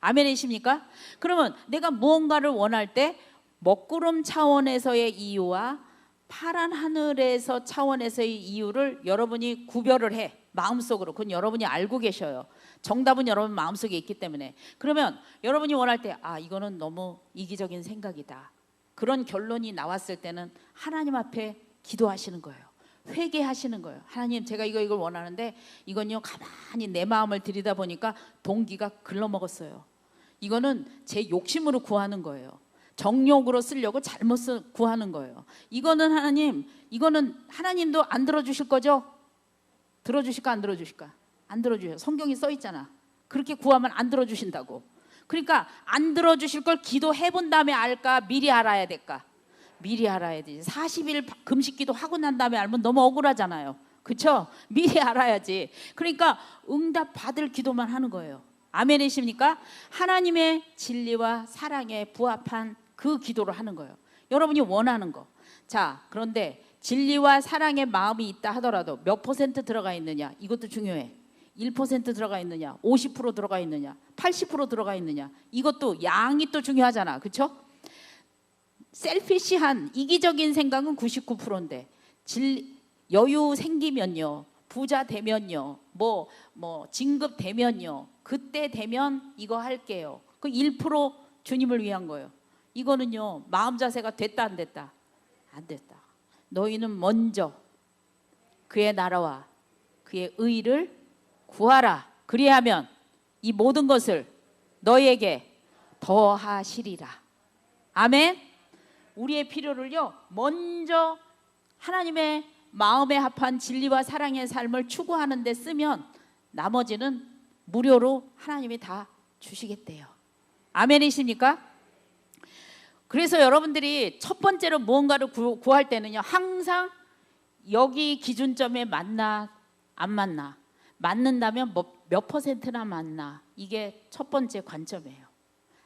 아멘이십니까? 그러면 내가 무언가를 원할 때 먹구름 차원에서의 이유와 파란 하늘에서 차원에서의 이유를 여러분이 구별을 해. 마음속으로. 그건 여러분이 알고 계셔요. 정답은 여러분 마음속에 있기 때문에. 그러면 여러분이 원할 때 이거는 너무 이기적인 생각이다. 그런 결론이 나왔을 때는 하나님 앞에 기도하시는 거예요. 회개하시는 거예요. 하나님, 제가 이걸 원하는데 이건요 가만히 내 마음을 들이다 보니까 동기가 글러먹었어요. 이거는 제 욕심으로 구하는 거예요. 정욕으로 쓰려고 잘못 구하는 거예요. 이거는 하나님도 안 들어주실 거죠? 들어주실까 안 들어주실까? 안 들어주셔요. 성경이 써 있잖아. 그렇게 구하면 안 들어주신다고. 그러니까 안 들어주실 걸 기도해 본 다음에 알까? 미리 알아야 될까? 미리 알아야 되지. 40일 금식기도 하고 난 다음에 알면 너무 억울하잖아요. 그렇죠? 미리 알아야지. 그러니까 응답 받을 기도만 하는 거예요. 아멘이십니까? 하나님의 진리와 사랑에 부합한 그 기도를 하는 거예요. 여러분이 원하는 거. 자, 그런데 진리와 사랑의 마음이 있다 하더라도 몇 퍼센트 들어가 있느냐? 이것도 중요해. 1% 들어가 있느냐? 50% 들어가 있느냐? 80% 들어가 있느냐? 이것도 양이 또 중요하잖아. 그렇죠? 셀피시한 이기적인 생각은 99%인데 여유 생기면요, 부자 되면요, 뭐 진급 되면요, 그때 되면 이거 할게요. 그 1% 주님을 위한 거예요. 이거는요, 마음 자세가 됐다 안 됐다? 안 됐다. 너희는 먼저 그의 나라와 그의 의를 구하라. 그리하면 이 모든 것을 너희에게 더하시리라. 아멘. 우리의 필요를요, 먼저 하나님의 마음에 합한 진리와 사랑의 삶을 추구하는 데 쓰면 나머지는 무료로 하나님이 다 주시겠대요. 아멘이십니까? 그래서 여러분들이 첫 번째로 무언가를 구할 때는요, 항상 여기 기준점에 맞나 안 맞나, 맞는다면 몇 퍼센트나 맞나, 이게 첫 번째 관점이에요.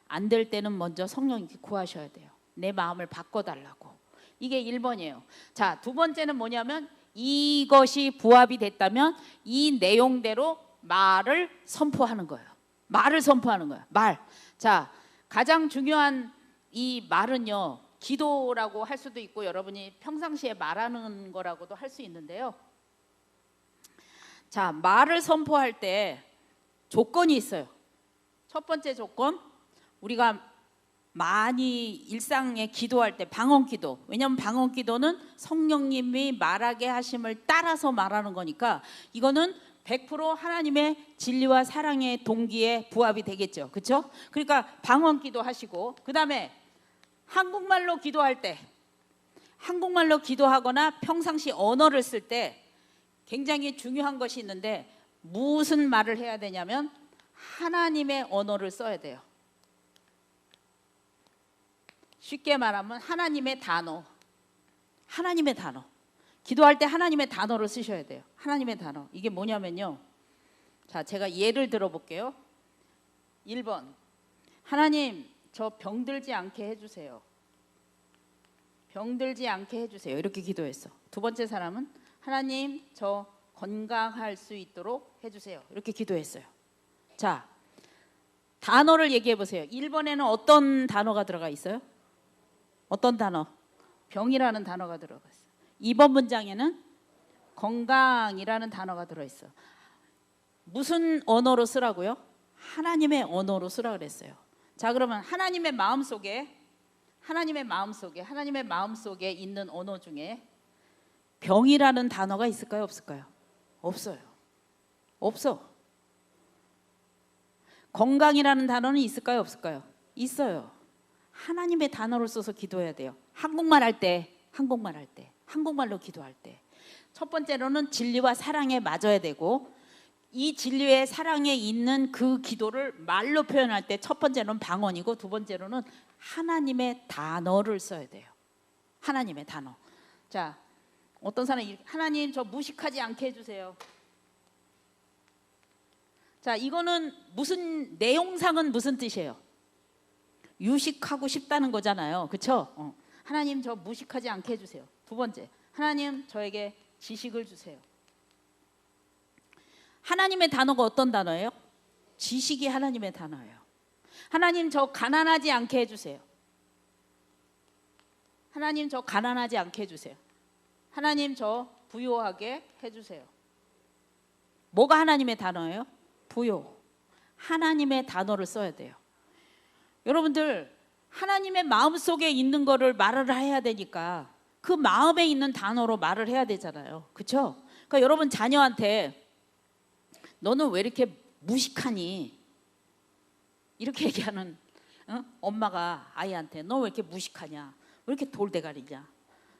안 될 때는 먼저 성령님께 구하셔야 돼요. 내 마음을 바꿔달라고. 이게 1번이에요. 자, 두 번째는 뭐냐면 이것이 부합이 됐다면 이 내용대로 말을 선포하는 거예요. 말을 선포하는 거예요. 말. 자, 가장 중요한 이 말은요, 기도라고 할 수도 있고 여러분이 평상시에 말하는 거라고도 할 수 있는데요. 자, 말을 선포할 때 조건이 있어요. 첫 번째 조건, 우리가 많이 일상에 기도할 때 방언 기도. 왜냐하면 방언 기도는 성령님이 말하게 하심을 따라서 말하는 거니까 이거는 100% 하나님의 진리와 사랑의 동기에 부합이 되겠죠. 그렇죠? 그러니까 방언 기도 하시고, 그 다음에 한국말로 기도할 때, 한국말로 기도하거나 평상시 언어를 쓸 때 굉장히 중요한 것이 있는데, 무슨 말을 해야 되냐면 하나님의 언어를 써야 돼요. 쉽게 말하면 하나님의 단어. 하나님의 단어. 기도할 때 하나님의 단어를 쓰셔야 돼요. 하나님의 단어. 이게 뭐냐면요, 자, 제가 예를 들어 볼게요. 1번, 하나님 저 병들지 않게 해주세요. 병들지 않게 해주세요. 이렇게 기도했어. 두 번째 사람은 하나님 저 건강할 수 있도록 해주세요. 이렇게 기도했어요. 자, 단어를 얘기해 보세요. 1번에는 어떤 단어가 들어가 있어요? 어떤 단어? 병이라는 단어가 들어가 있어요. 2번 문장에는 건강이라는 단어가 들어있어. 무슨 언어로 쓰라고요? 하나님의 언어로 쓰라 그랬어요. 자, 그러면 하나님의 마음속에 있는 언어 중에 병이라는 단어가 있을까요? 없을까요? 없어요. 없어. 건강이라는 단어는 있을까요? 없을까요? 있어요. 하나님의 단어를 써서 기도해야 돼요. 한국말 할 때, 한국말로 기도할 때. 첫 번째로는 진리와 사랑에 맞아야 되고, 이 진리의 사랑에 있는 그 기도를 말로 표현할 때 첫 번째로는 방언이고, 두 번째로는 하나님의 단어를 써야 돼요. 하나님의 단어. 자, 어떤 사람이 하나님 저 무식하지 않게 해주세요. 자, 이거는 무슨 내용상은 무슨 뜻이에요? 유식하고 싶다는 거잖아요. 그렇죠? 하나님 저 무식하지 않게 해주세요. 두 번째, 하나님 저에게 지식을 주세요. 하나님의 단어가 어떤 단어예요? 지식이 하나님의 단어예요. 하나님 저 가난하지 않게 해주세요. 하나님 저 가난하지 않게 해주세요. 하나님 저 부유하게 해주세요. 뭐가 하나님의 단어예요? 부요. 하나님의 단어를 써야 돼요. 여러분들, 하나님의 마음속에 있는 거를 말을 해야 되니까 그 마음에 있는 단어로 말을 해야 되잖아요. 그렇죠? 그러니까 여러분 자녀한테 너는 왜 이렇게 무식하니? 이렇게 얘기하는 엄마가 아이한테 너 왜 이렇게 무식하냐? 왜 이렇게 돌대가리냐?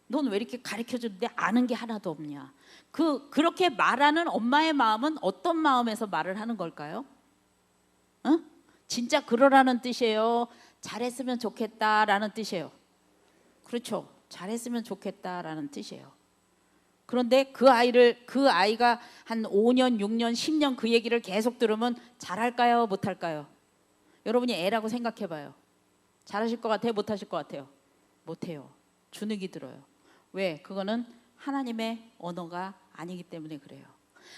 넌 왜 이렇게 가르쳐주는데 아는 게 하나도 없냐? 그렇게 말하는 엄마의 마음은 어떤 마음에서 말을 하는 걸까요? 진짜 그러라는 뜻이에요? 잘했으면 좋겠다라는 뜻이에요? 그렇죠. 잘했으면 좋겠다라는 뜻이에요. 그런데 그 아이가 한 5년, 6년, 10년 그 얘기를 계속 들으면 잘할까요? 못할까요? 여러분이 애라고 생각해봐요. 잘하실 것 같아요? 못하실 것 같아요? 못해요. 주눅이 들어요. 왜? 그거는 하나님의 언어가 아니기 때문에 그래요.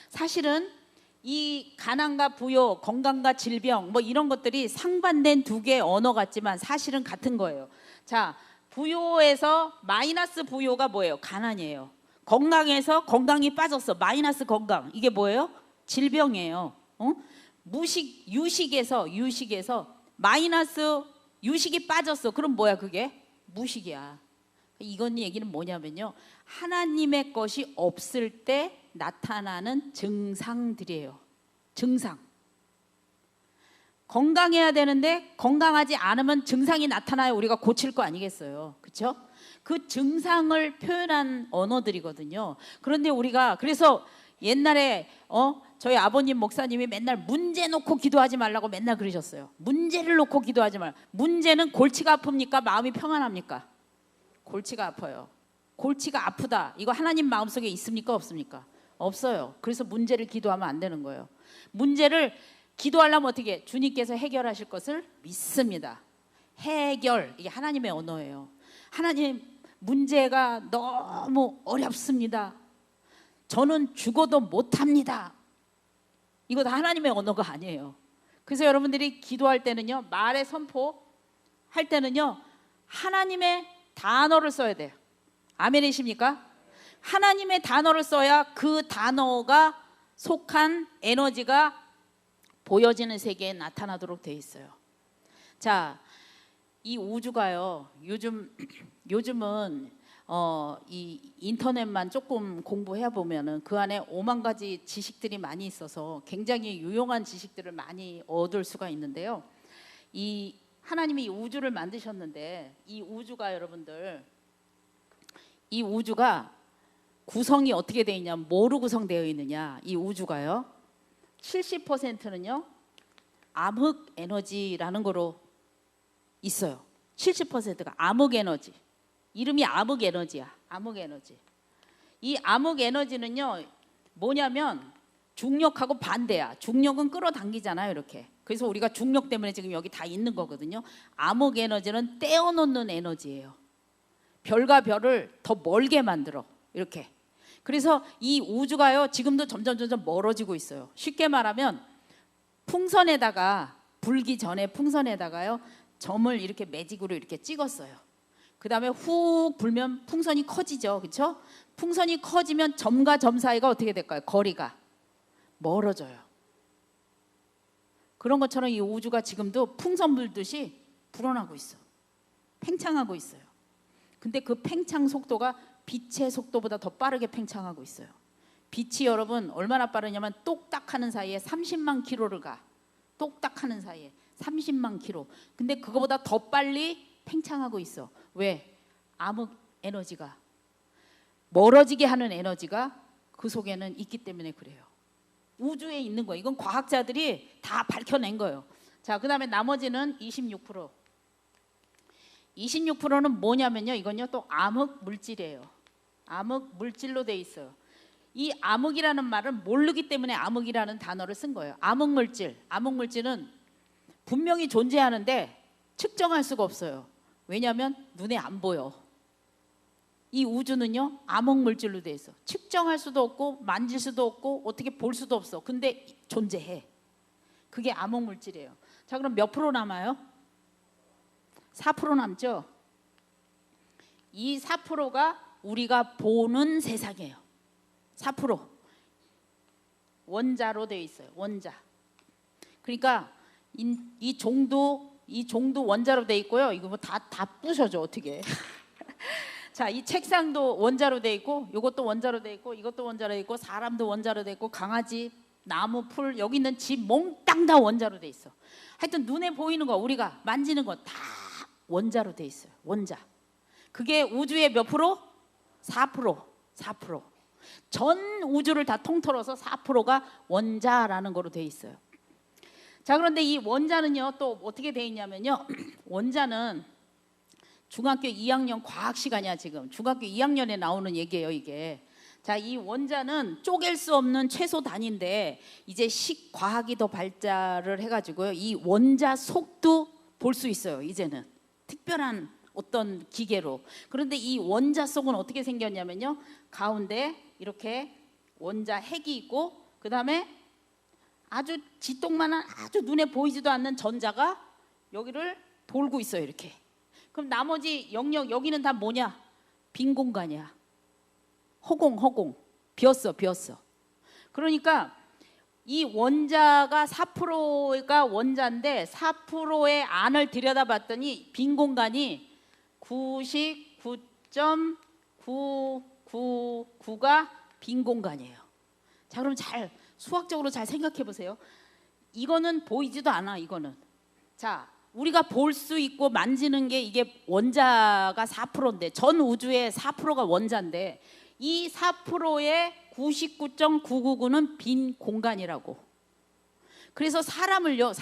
사실은 이 가난과 부요, 건강과 질병 뭐 이런 것들이 상반된 두 개의 언어 같지만 사실은 같은 거예요. 자, 부요에서 마이너스 부요가 뭐예요? 가난이에요. 건강에서 건강이 빠졌어. 마이너스 건강. 이게 뭐예요? 질병이에요. 유식에서 마이너스 유식이 빠졌어. 그럼 뭐야 그게? 무식이야. 이건 얘기는 뭐냐면요, 하나님의 것이 없을 때 나타나는 증상들이에요. 증상. 건강해야 되는데 건강하지 않으면 증상이 나타나야 우리가 고칠 거 아니겠어요. 그렇죠? 그 증상을 표현한 언어들이거든요. 그런데 우리가 그래서 옛날에 저희 아버님 목사님이 맨날 문제 놓고 기도하지 말라고 맨날 그러셨어요. 문제를 놓고 기도하지 말라. 문제는 골치가 아픕니까? 마음이 평안합니까? 골치가 아파요. 골치가 아프다. 이거 하나님 마음속에 있습니까? 없습니까? 없어요. 그래서 문제를 기도하면 안 되는 거예요. 문제를 기도하려면 어떻게 해? 주님께서 해결하실 것을 믿습니다. 해결, 이게 하나님의 언어예요. 하나님, 문제가 너무 어렵습니다. 저는 죽어도 못합니다. 이거 다 하나님의 언어가 아니에요. 그래서 여러분들이 기도할 때는요, 말의 선포할 때는요, 하나님의 단어를 써야 돼요. 아멘이십니까? 하나님의 단어를 써야 그 단어가 속한 에너지가 보여지는 세계에 나타나도록 돼 있어요. 자, 이 우주가요, 요즘은 이 인터넷만 조금 공부해 보면은 그 안에 5만 가지 지식들이 많이 있어서 굉장히 유용한 지식들을 많이 얻을 수가 있는데요. 이 하나님이 이 우주를 만드셨는데, 이 우주가 여러분들, 이 우주가 구성이 어떻게 되어 있냐면, 뭐로 구성되어 있느냐? 이 우주가요, 70%는요 암흑 에너지라는 거로 있어요. 70%가 암흑 에너지. 이름이 암흑 에너지야. 암흑 에너지. 이 암흑 에너지는요 뭐냐면 중력하고 반대야. 중력은 끌어당기잖아요, 이렇게. 그래서 우리가 중력 때문에 지금 여기 다 있는 거거든요. 암흑 에너지는 떼어놓는 에너지예요. 별과 별을 더 멀게 만들어, 이렇게. 그래서 이 우주가요 지금도 점점 멀어지고 있어요. 쉽게 말하면 풍선에다가, 불기 전에 풍선에다가요 점을 이렇게 매직으로 이렇게 찍었어요. 그 다음에 훅 불면 풍선이 커지죠, 그렇죠? 풍선이 커지면 점과 점 사이가 어떻게 될까요? 거리가 멀어져요. 그런 것처럼 이 우주가 지금도 풍선 불듯이 불어나고 있어. 팽창하고 있어요. 근데 그 팽창 속도가 빛의 속도보다 더 빠르게 팽창하고 있어요. 빛이 여러분 얼마나 빠르냐면 똑딱하는 사이에 30만 킬로를 가. 똑딱하는 사이에 30만 킬로. 근데 그거보다 더 빨리 팽창하고 있어. 왜? 암흑 에너지가, 멀어지게 하는 에너지가 그 속에는 있기 때문에 그래요. 우주에 있는 거예요. 이건 과학자들이 다 밝혀낸 거예요. 자, 그 다음에 나머지는 26%. 26%는 뭐냐면요, 이건요 또 암흑 물질이에요. 암흑 물질로 돼 있어요. 이 암흑이라는 말을 모르기 때문에 암흑이라는 단어를 쓴 거예요. 암흑 물질. 암흑 물질은 분명히 존재하는데 측정할 수가 없어요. 왜냐하면 눈에 안 보여. 이 우주는요 암흑 물질로 돼 있어. 측정할 수도 없고 만질 수도 없고 어떻게 볼 수도 없어. 근데 존재해. 그게 암흑 물질이에요. 자, 그럼 몇 프로 남아요? 4% 남죠. 이 4%가 우리가 보는 세상이에요. 4% 원자로 되어 있어요. 원자. 그러니까 이 종도 원자로 되어 있고요. 이거 뭐 다 부셔져 어떻게? 자, 이 책상도 원자로 되어 있고, 이것도 원자로 되어 있고, 이것도 원자로 되어 있고, 사람도 원자로 되어 있고, 강아지, 나무, 풀, 여기 있는 집 몽땅 다 원자로 되어 있어. 하여튼 눈에 보이는 거, 우리가 만지는 거 다 원자로 되어 있어요. 원자. 그게 우주의 몇 프로? 4%. 4%. 전 우주를 다 통틀어서 4%가 원자라는 거로 되어 있어요. 자, 그런데 이 원자는요 또 어떻게 되어 있냐면요 원자는 중학교 2학년 과학 시간이야. 지금 중학교 2학년에 나오는 얘기예요, 이게. 자, 이 원자는 쪼갤 수 없는 최소 단위인데 이제 과학이 더 발달을 해가지고요 이 원자 속도 볼 수 있어요. 이제는 특별한 어떤 기계로. 그런데 이 원자 속은 어떻게 생겼냐면요 가운데 이렇게 원자 핵이 있고, 그 다음에 아주 지똥만한, 아주 눈에 보이지도 않는 전자가 여기를 돌고 있어요, 이렇게. 그럼 나머지 영역, 여기는 다 뭐냐? 빈 공간이야. 허공. 비었어. 그러니까 이 원자가 4%가 원자인데 4%의 안을 들여다봤더니 빈 공간이 99.999가 빈 공간이에요. 자, 그럼 잘 수학적으로 잘 생각해 보세요. 이거는 보이지도 않아. 이거는 자, 우리가 볼 수 있고 만지는 게 이게 원자가 4%인데 전 우주의 4%가 원자인데 이 4%의 99.999는 빈 공간이라고. 그래서 사람을요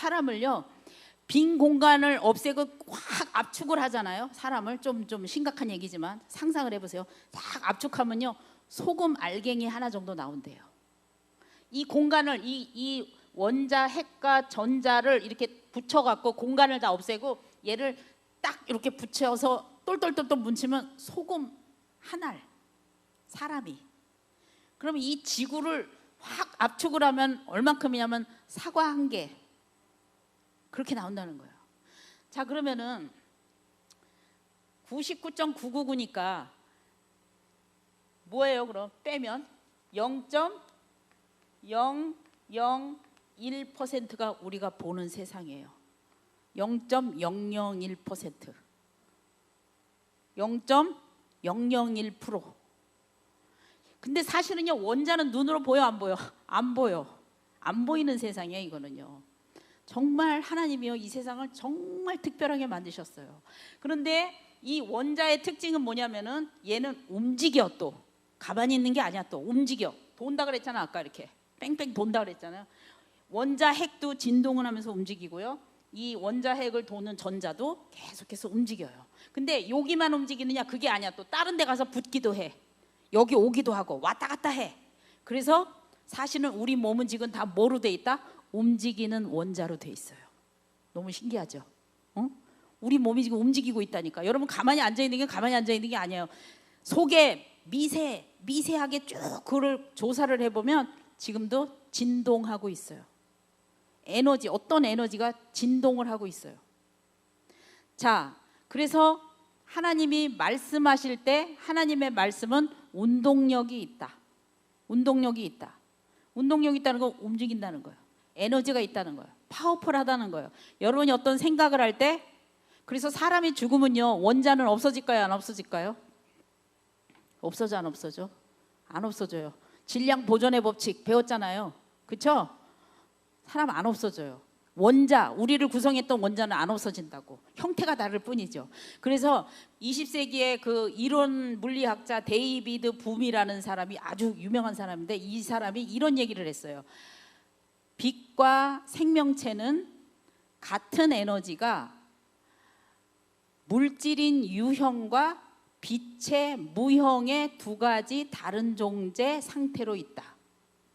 빈 공간을 없애고 확 압축을 하잖아요. 사람을 좀 심각한 얘기지만 상상을 해보세요. 딱 압축하면요 소금 알갱이 하나 정도 나온대요. 이 공간을 이 원자 핵과 전자를 이렇게 붙여갖고 공간을 다 없애고 얘를 딱 이렇게 붙여서 똘똘똘똘 뭉치면 소금 한 알, 사람이. 그러면 이 지구를 확 압축을 하면 얼만큼이냐면 사과 한 개 그렇게 나온다는 거예요. 자, 그러면은 99.999니까 뭐예요? 그럼 빼면 0.001%가 우리가 보는 세상이에요. 0.001%. 0.001%. 근데 사실은요 원자는 눈으로 보여 안 보여? 안 보여. 안 보이는 세상이에요. 이거는요. 정말 하나님이요 이 세상을 정말 특별하게 만드셨어요. 그런데 이 원자의 특징은 뭐냐면은 얘는 움직여. 또 가만히 있는 게 아니야. 또 움직여. 돈다 그랬잖아. 아까 이렇게 뺑뺑 돈다 그랬잖아요. 원자 핵도 진동을 하면서 움직이고요. 이 원자 핵을 도는 전자도 계속해서 움직여요. 근데 여기만 움직이느냐? 그게 아니야. 또 다른 데 가서 붙기도 해. 여기 오기도 하고 왔다 갔다 해. 그래서 사실은 우리 몸은 지금 다 뭐로 돼 있다? 움직이는 원자로 돼 있어요. 너무 신기하죠? 우리 몸이 지금 움직이고 있다니까. 여러분 가만히 앉아 있는 게 가만히 앉아 있는 게 아니에요. 속에 미세하게 쭉 그걸 조사를 해보면 지금도 진동하고 있어요. 에너지, 어떤 에너지가 진동을 하고 있어요. 자, 그래서 하나님이 말씀하실 때 하나님의 말씀은 운동력이 있다. 운동력이 있다. 운동력이 있다는 건 움직인다는 거예요. 에너지가 있다는 거예요. 파워풀하다는 거예요. 여러분이 어떤 생각을 할 때, 그래서 사람이 죽으면요 원자는 없어질까요? 안 없어질까요? 없어져 안 없어져? 안 없어져요. 질량 보존의 법칙 배웠잖아요. 그렇죠? 사람 안 없어져요. 원자, 우리를 구성했던 원자는 안 없어진다고. 형태가 다를 뿐이죠. 그래서 20세기의 그 이론 물리학자 데이비드 붐이라는 사람이 아주 유명한 사람인데 이 사람이 이런 얘기를 했어요. 빛과 생명체는 같은 에너지가 물질인 유형과 빛의 무형의 두 가지 다른 존재 상태로 있다.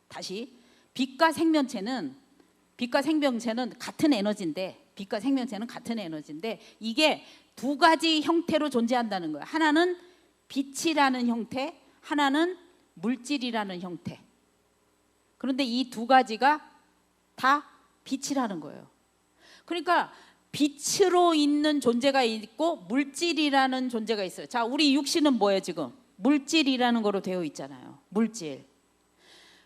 다시, 빛과 생명체는 같은 에너지인데, 빛과 생명체는 같은 에너지인데 이게 두 가지 형태로 존재한다는 거예요. 하나는 빛이라는 형태, 하나는 물질이라는 형태. 그런데 이 두 가지가 다 빛이라는 거예요. 그러니까 빛으로 있는 존재가 있고 물질이라는 존재가 있어요. 자, 우리 육신은 뭐예요 지금? 물질이라는 거로 되어 있잖아요. 물질.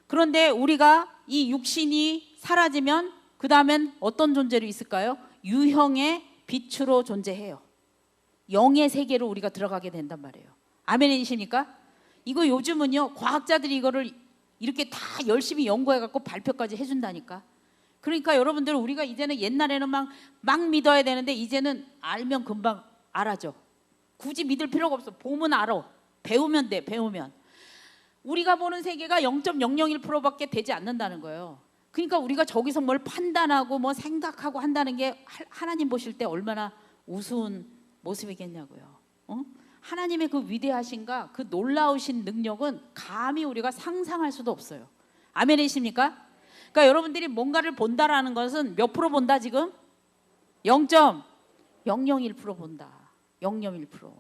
그런데 우리가 이 육신이 사라지면 그 다음엔 어떤 존재로 있을까요? 유형의 빛으로 존재해요. 영의 세계로 우리가 들어가게 된단 말이에요. 아멘이십니까? 이거 요즘은요 과학자들이 이거를 이렇게 다 열심히 연구해갖고 발표까지 해준다니까. 그러니까 여러분들 우리가 이제는 옛날에는 막 믿어야 되는데 이제는 알면 금방 알아죠. 굳이 믿을 필요가 없어. 보면 알아. 배우면 돼. 배우면. 우리가 보는 세계가 0.001%밖에 되지 않는다는 거예요. 그러니까 우리가 저기서 뭘 판단하고 뭐 생각하고 한다는 게 하나님 보실 때 얼마나 우스운 모습이겠냐고요. 하나님의 그 위대하신가 그 놀라우신 능력은 감히 우리가 상상할 수도 없어요. 아멘이십니까? 그러니까 여러분들이 뭔가를 본다라는 것은 몇 프로 본다 지금? 0.001% 본다. 0.1%.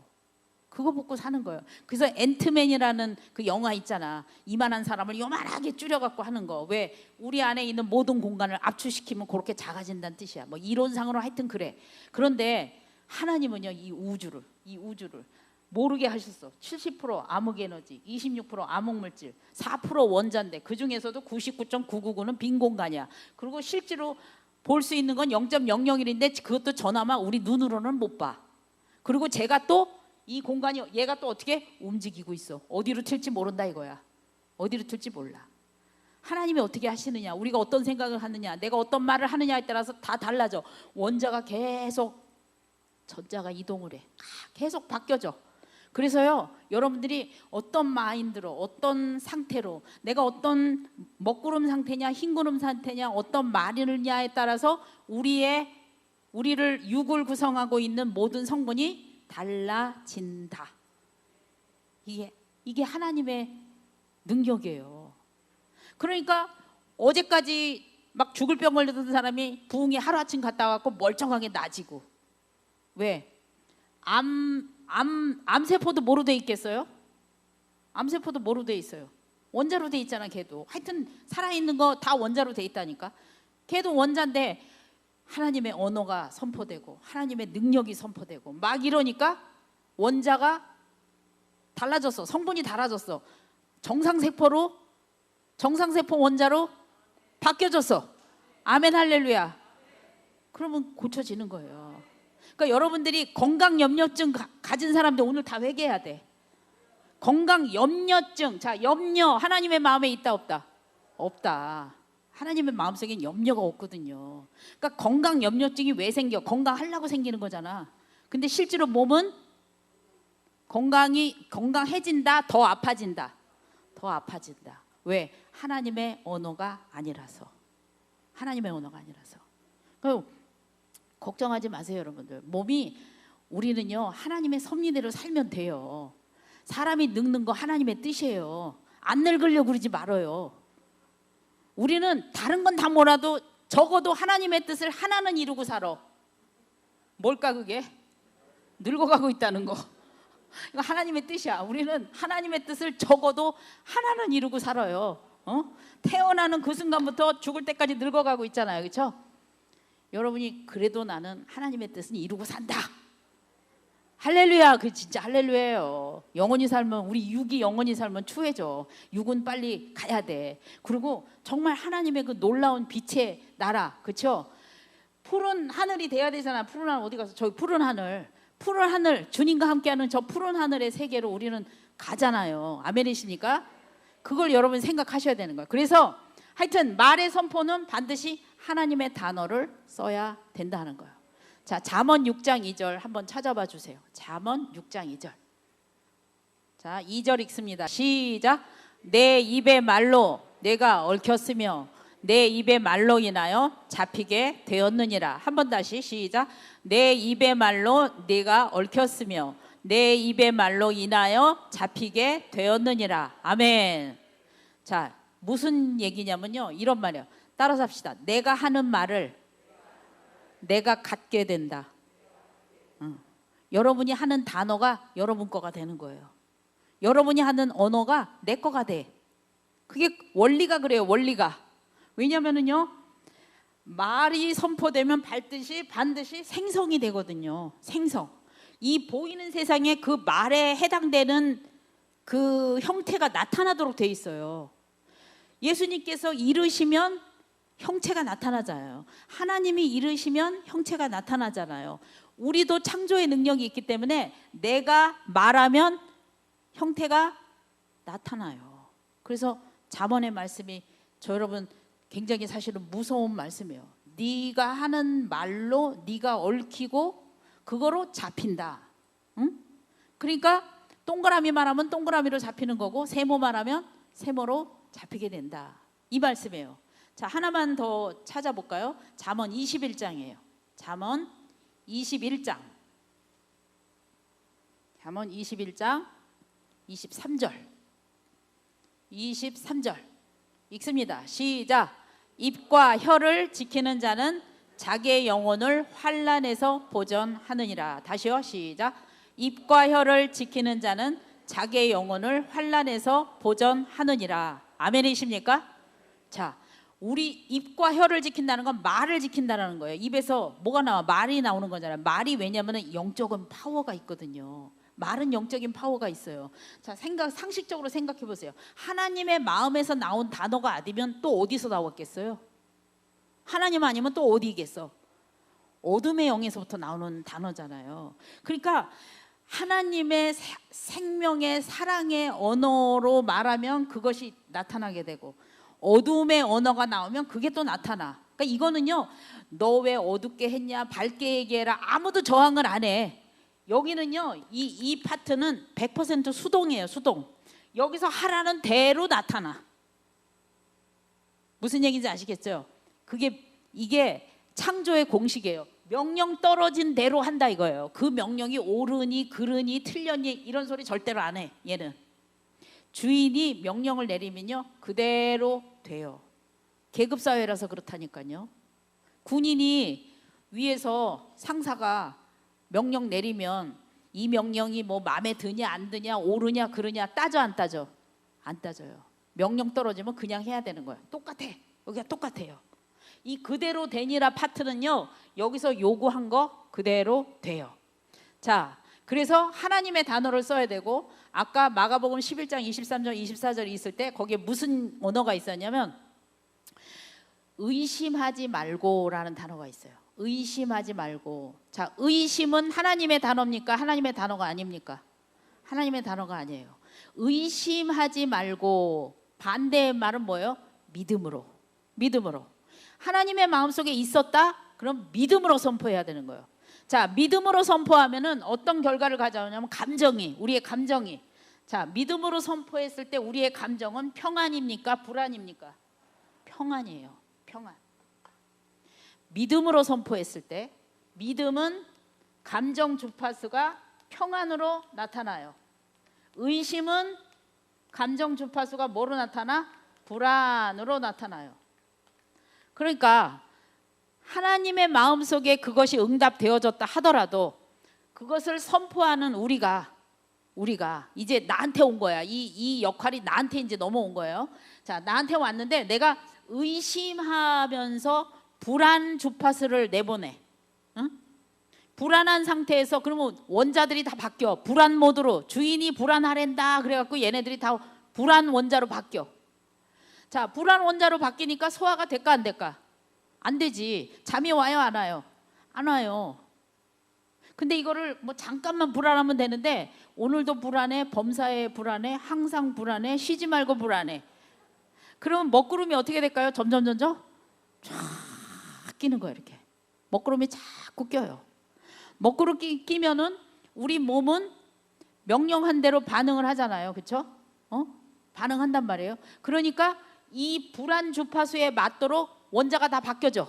그거 보고 사는 거예요. 그래서 앤트맨이라는 그 영화 있잖아. 이만한 사람을 요만하게 줄여갖고 하는 거. 왜? 우리 안에 있는 모든 공간을 압축시키면 그렇게 작아진다는 뜻이야. 뭐 이론상으로 하여튼 그래. 그런데 하나님은요 이 우주를 모르게 하셨어. 70% 암흑에너지, 26% 암흑물질, 4% 원자인데 그 중에서도 99.999는 빈 공간이야. 그리고 실제로 볼 수 있는 건 0.001인데 그것도 전화만 우리 눈으로는 못 봐. 그리고 제가 또 이 공간이 얘가 또 어떻게 움직이고 있어. 어디로 튈지 모른다 이거야. 어디로 튈지 몰라. 하나님이 어떻게 하시느냐, 우리가 어떤 생각을 하느냐, 내가 어떤 말을 하느냐에 따라서 다 달라져. 원자가 계속 전자가 이동을 해. 계속 바뀌어져. 그래서요, 여러분들이 어떤 마인드로, 어떤 상태로, 내가 어떤 먹구름 상태냐, 흰구름 상태냐, 어떤 말이냐에 따라서 우리를 육을 구성하고 있는 모든 성분이 달라진다. 이게 하나님의 능력이에요. 그러니까 어제까지 막 죽을 병 걸렸던 사람이 부흥이 하루아침 갔다 와갖고 멀쩡하게 나아지고. 왜? 암세포도 뭐로 돼 있겠어요? 암세포도 뭐로 돼 있어요? 원자로 돼 있잖아. 걔도 하여튼 살아있는 거 다 원자로 돼 있다니까. 걔도 원자인데 하나님의 언어가 선포되고 하나님의 능력이 선포되고 막 이러니까 원자가 달라졌어. 성분이 달라졌어. 정상세포 원자로 바뀌어졌어. 아멘 할렐루야. 그러면 고쳐지는 거예요. 그러니까 여러분들이 건강 염려증 가진 사람들 오늘 다 회개해야 돼. 건강 염려증. 자, 염려 하나님의 마음에 있다 없다? 없다. 하나님의 마음속엔 염려가 없거든요. 그러니까 건강 염려증이 왜 생겨? 건강하려고 생기는 거잖아. 근데 실제로 몸은 건강해진다, 더 아파진다. 더 아파진다. 왜? 하나님의 언어가 아니라서. 하나님의 언어가 아니라서. 걱정하지 마세요, 여러분들. 우리는요, 하나님의 섭리대로 살면 돼요. 사람이 늙는 거 하나님의 뜻이에요. 안 늙으려고 그러지 말아요. 우리는 다른 건 다 몰라도 적어도 하나님의 뜻을 하나는 이루고 살아. 뭘까 그게? 늙어가고 있다는 거. 이거 하나님의 뜻이야. 우리는 하나님의 뜻을 적어도 하나는 이루고 살아요. 태어나는 그 순간부터 죽을 때까지 늙어가고 있잖아요. 그렇죠? 여러분이 그래도 나는 하나님의 뜻은 이루고 산다. 할렐루야. 그 진짜 할렐루야예요. 영원히 살면, 우리 육이 영원히 살면 추해져. 육은 빨리 가야 돼. 그리고 정말 하나님의 그 놀라운 빛의 나라, 그렇죠? 푸른 하늘이 돼야 되잖아. 푸른 하늘 어디 가서? 저기 푸른 하늘, 주님과 함께하는 저 푸른 하늘의 세계로 우리는 가잖아요. 아멘이십니까? 그걸 여러분 생각하셔야 되는 거예요. 그래서 하여튼 말의 선포는 반드시 하나님의 단어를 써야 된다는 거예요. 자, 잠언 6장 2절 한번 찾아봐 주세요. 잠언 6장 2절. 자, 2절 읽습니다. 시작. 내 입의 말로 내가 얽혔으며 내 입의 말로 인하여 잡히게 되었느니라. 한번 다시 시작. 내 입의 말로 내가 얽혔으며 내 입의 말로 인하여 잡히게 되었느니라. 아멘. 자, 무슨 얘기냐면요, 이런 말이에요. 따라서 합시다. 내가 하는 말을 내가 갖게 된다. 여러분이 하는 단어가 여러분 거가 되는 거예요. 여러분이 하는 언어가 내 거가 돼. 그게 원리가 그래요. 원리가. 왜냐면은요, 말이 선포되면 반드시 생성이 되거든요. 생성. 이 보이는 세상에 그 말에 해당되는 그 형태가 나타나도록 돼 있어요. 예수님께서 이르시면 형체가 나타나잖아요. 하나님이 이르시면 형체가 나타나잖아요. 우리도 창조의 능력이 있기 때문에 내가 말하면 형태가 나타나요. 그래서 잠언의 말씀이 여러분 굉장히 사실은 무서운 말씀이에요. 네가 하는 말로 네가 얽히고 그거로 잡힌다. 응? 그러니까 동그라미 말하면 동그라미로 잡히는 거고 세모 말하면 세모로 잡히게 된다. 이 말씀이에요. 자, 하나만 더 찾아볼까요? 잠언 21장이에요. 잠언 21장. 잠언 21장 23절. 23절. 읽습니다. 시작. 입과 혀를 지키는 자는 자기의 영혼을 환난에서 보전하느니라. 다시요. 시작. 입과 혀를 지키는 자는 자기의 영혼을 환난에서 보전하느니라. 아멘이십니까? 자, 우리 입과 혀를 지킨다는 건 말을 지킨다는 거예요. 입에서 뭐가 나와? 말이 나오는 거잖아요. 말이 왜냐하면 영적인 파워가 있거든요. 말은 영적인 파워가 있어요. 자, 상식적으로 생각해 보세요. 하나님의 마음에서 나온 단어가 아니면 또 어디서 나왔겠어요? 하나님 아니면 또 어디겠어? 어둠의 영에서부터 나오는 단어잖아요. 그러니까 하나님의 생명의 사랑의 언어로 말하면 그것이 나타나게 되고, 어둠의 언어가 나오면 그게 또 나타나. 그러니까 이거는요, 너 왜 어둡게 했냐, 밝게 얘기해라, 아무도 저항을 안 해. 여기는요, 이 파트는 100% 수동이에요. 수동. 여기서 하라는 대로 나타나. 무슨 얘기인지 아시겠죠? 이게 창조의 공식이에요. 명령 떨어진 대로 한다 이거예요. 그 명령이 옳으니 그르니 틀렸니 이런 소리 절대로 안 해. 얘는 주인이 명령을 내리면요, 그대로 돼요. 계급사회라서 그렇다니까요. 군인이 위에서 상사가 명령 내리면 이 명령이 뭐 마음에 드냐 안 드냐, 옳으냐 그르냐 따져 안 따져? 안 따져요. 명령 떨어지면 그냥 해야 되는 거야. 똑같아. 여기가 똑같아요. 이 그대로 되니라 파트는요, 여기서 요구한 거 그대로 돼요. 자, 그래서 하나님의 단어를 써야 되고, 아까 마가복음 11장 23절 24절이 있을 때 거기에 무슨 언어가 있었냐면 의심하지 말고라는 단어가 있어요. 의심하지 말고. 자, 의심은 하나님의 단어입니까? 하나님의 단어가 아닙니까? 하나님의 단어가 아니에요. 의심하지 말고, 반대의 말은 뭐예요? 믿음으로. 믿음으로. 하나님의 마음속에 있었다? 그럼 믿음으로 선포해야 되는 거예요. 자, 믿음으로 선포하면은 어떤 결과를 가져오냐면 우리의 감정이. 자, 믿음으로 선포했을 때 우리의 감정은 평안입니까? 불안입니까? 평안이에요. 평안. 믿음으로 선포했을 때 믿음은 감정 주파수가 평안으로 나타나요. 의심은 감정 주파수가 뭐로 나타나? 불안으로 나타나요. 그러니까 하나님의 마음속에 그것이 응답되어졌다 하더라도 그것을 선포하는 우리가 이제 나한테 온 거야. 이 역할이 나한테 이제 넘어온 거예요. 자, 나한테 왔는데 내가 의심하면서 불안 주파수를 내보내. 응? 불안한 상태에서 그러면 원자들이 다 바뀌어. 불안 모드로. 주인이 불안하랜다 그래갖고 얘네들이 다 불안 원자로 바뀌어. 자, 불안 원자로 바뀌니까 소화가 될까 안 될까? 안 되지. 잠이 와요 안 와요? 안 와요. 근데 이거를 뭐 잠깐만 불안하면 되는데 오늘도 불안해, 범사에 불안해, 항상 불안해, 쉬지 말고 불안해. 그러면 먹구름이 어떻게 될까요? 점점 쫙 끼는 거예요. 이렇게 먹구름이 자꾸 껴요. 먹구름 끼면은 우리 몸은 명령한 대로 반응을 하잖아요. 그렇죠? 반응한단 말이에요. 그러니까 이 불안 주파수에 맞도록 원자가 다 바뀌어져.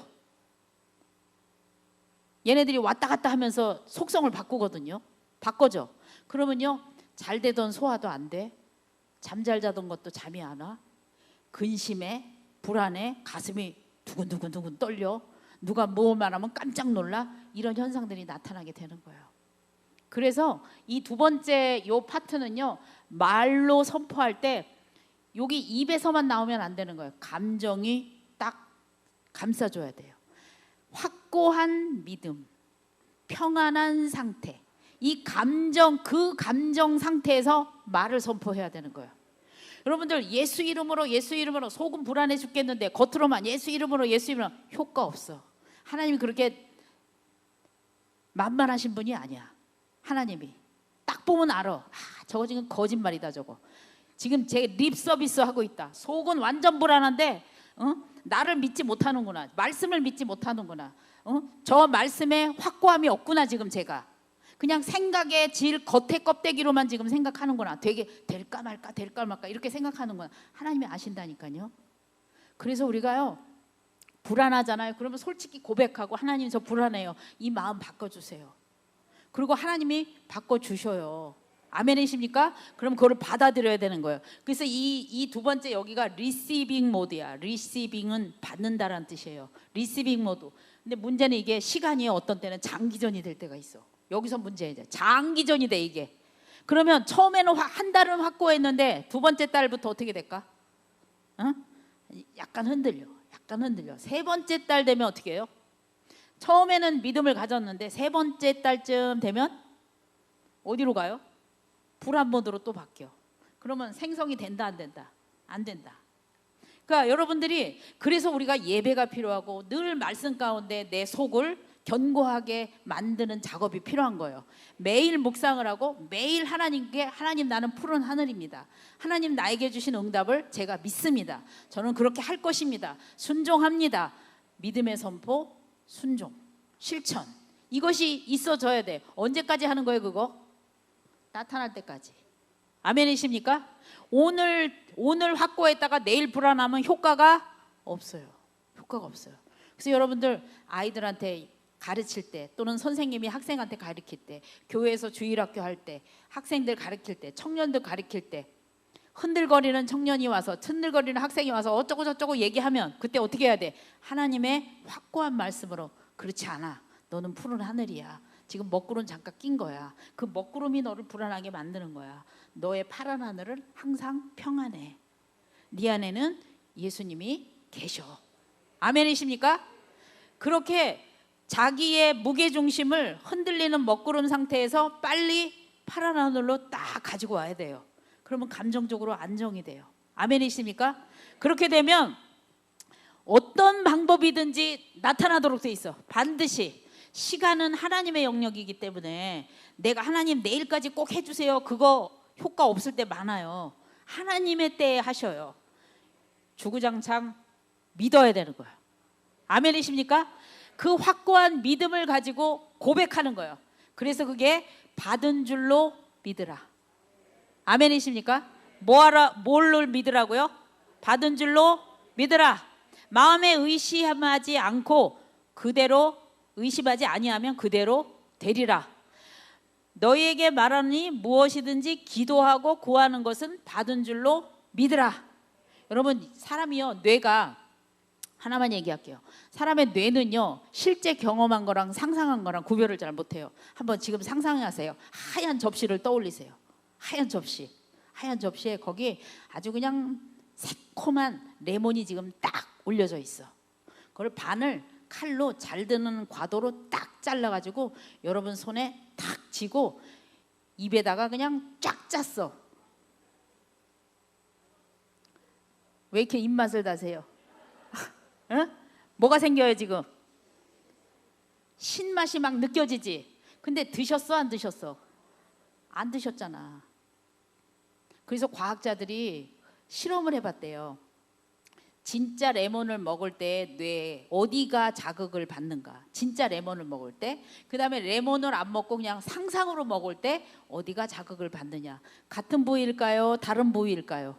얘네들이 왔다 갔다 하면서 속성을 바꾸거든요. 바꿔줘. 그러면요, 잘 되던 소화도 안 돼. 잠 잘 자던 것도 잠이 안 와. 근심해, 불안해, 가슴이 두근두근 떨려. 누가 뭐 말하면 깜짝 놀라. 이런 현상들이 나타나게 되는 거예요. 그래서 이 두 번째 요 파트는요, 말로 선포할 때 여기 입에서만 나오면 안 되는 거예요. 감정이 딱 감싸줘야 돼요. 확고한 믿음, 평안한 상태, 그 감정 상태에서 말을 선포해야 되는 거예요. 여러분들 예수 이름으로 속은 불안해 죽겠는데 겉으로만 예수 이름으로 효과 없어. 하나님이 그렇게 만만하신 분이 아니야. 하나님이 딱 보면 알아. 저거 지금 거짓말이다. 저거 지금 제 립 서비스 하고 있다. 속은 완전 불안한데 나를 믿지 못하는구나. 말씀을 믿지 못하는구나. 저 말씀에 확고함이 없구나. 지금 제가 그냥 생각의 질 겉에 껍데기로만 지금 생각하는구나. 되게 될까 말까 이렇게 생각하는구나. 하나님이 아신다니까요. 그래서 우리가요 불안하잖아요. 그러면 솔직히 고백하고, 하나님 저 불안해요. 이 마음 바꿔주세요. 그리고 하나님이 바꿔주셔요. 아멘이십니까? 그럼 그걸 받아들여야 되는 거예요. 그래서 이 두 번째 여기가 리시빙 모드야. 리시빙은 받는다라는 뜻이에요. 리시빙 모드. 근데 문제는 이게 시간이 어떤 때는 장기전이 될 때가 있어. 여기서 문제야. 장기전이 돼 이게. 그러면 처음에는 한 달은 확고했는데 두 번째 달부터 어떻게 될까? 약간 흔들려. 세 번째 달 되면 어떻게 해요? 처음에는 믿음을 가졌는데 세 번째 달쯤 되면 어디로 가요? 불 한 번으로 또 바뀌어. 그러면 생성이 된다 안 된다? 안 된다. 그러니까 여러분들이 그래서 우리가 예배가 필요하고 늘 말씀 가운데 내 속을 견고하게 만드는 작업이 필요한 거예요. 매일 묵상을 하고 매일 하나님께 하나님 나는 푸른 하늘입니다. 하나님 나에게 주신 응답을 제가 믿습니다. 저는 그렇게 할 것입니다. 순종합니다. 믿음의 선포, 순종, 실천 이것이 있어져야 돼. 언제까지 하는 거예요 그거? 나타날 때까지. 아멘이십니까? 오늘 확고했다가 내일 불안하면 효과가 없어요. 효과가 없어요. 그래서 여러분들 아이들한테 가르칠 때 또는 선생님이 학생한테 가르칠 때 교회에서 주일학교 할 때 학생들 가르칠 때 청년들 가르칠 때 흔들거리는 청년이 와서 흔들거리는 학생이 와서 어쩌고 저쩌고 얘기하면 그때 어떻게 해야 돼? 하나님의 확고한 말씀으로 그렇지 않아. 너는 푸른 하늘이야. 지금 먹구름 잠깐 낀 거야. 그 먹구름이 너를 불안하게 만드는 거야. 너의 파란 하늘은 항상 평안해. 네 안에는 예수님이 계셔. 아멘이십니까? 그렇게 자기의 무게중심을 흔들리는 먹구름 상태에서 빨리 파란 하늘로 딱 가지고 와야 돼요. 그러면 감정적으로 안정이 돼요. 아멘이십니까? 그렇게 되면 어떤 방법이든지 나타나도록 돼 있어. 반드시. 시간은 하나님의 영역이기 때문에 내가 하나님 내일까지 꼭 해주세요. 그거 효과 없을 때 많아요. 하나님의 때에 하셔요. 주구장창 믿어야 되는 거야. 아멘이십니까? 그 확고한 믿음을 가지고 고백하는 거예요. 그래서 그게 받은 줄로 믿으라. 아멘이십니까? 뭘로 믿으라고요? 받은 줄로 믿으라. 마음에 의심하지 않고 그대로 의심하지 아니하면 그대로 되리라. 너희에게 말하니 무엇이든지 기도하고 구하는 것은 받은 줄로 믿으라. 여러분 사람이요 뇌가 하나만 얘기할게요. 사람의 뇌는요 실제 경험한 거랑 상상한 거랑 구별을 잘 못해요. 한번 지금 상상하세요. 하얀 접시를 떠올리세요. 하얀 접시. 하얀 접시에 거기 아주 그냥 새콤한 레몬이 지금 딱 올려져 있어. 그걸 반을 칼로 잘 드는 과도로 딱 잘라가지고 여러분 손에 탁 쥐고 입에다가 그냥 쫙 짰어. 왜 이렇게 입맛을 다세요? 응? 뭐가 생겨요 지금? 신맛이 막 느껴지지? 근데 드셨어 안 드셨어? 안 드셨잖아. 그래서 과학자들이 실험을 해봤대요. 진짜 레몬을 먹을 때 뇌에 어디가 자극을 받는가? 진짜 레몬을 먹을 때, 그 다음에 레몬을 안 먹고 그냥 상상으로 먹을 때 어디가 자극을 받느냐? 같은 부위일까요? 다른 부위일까요?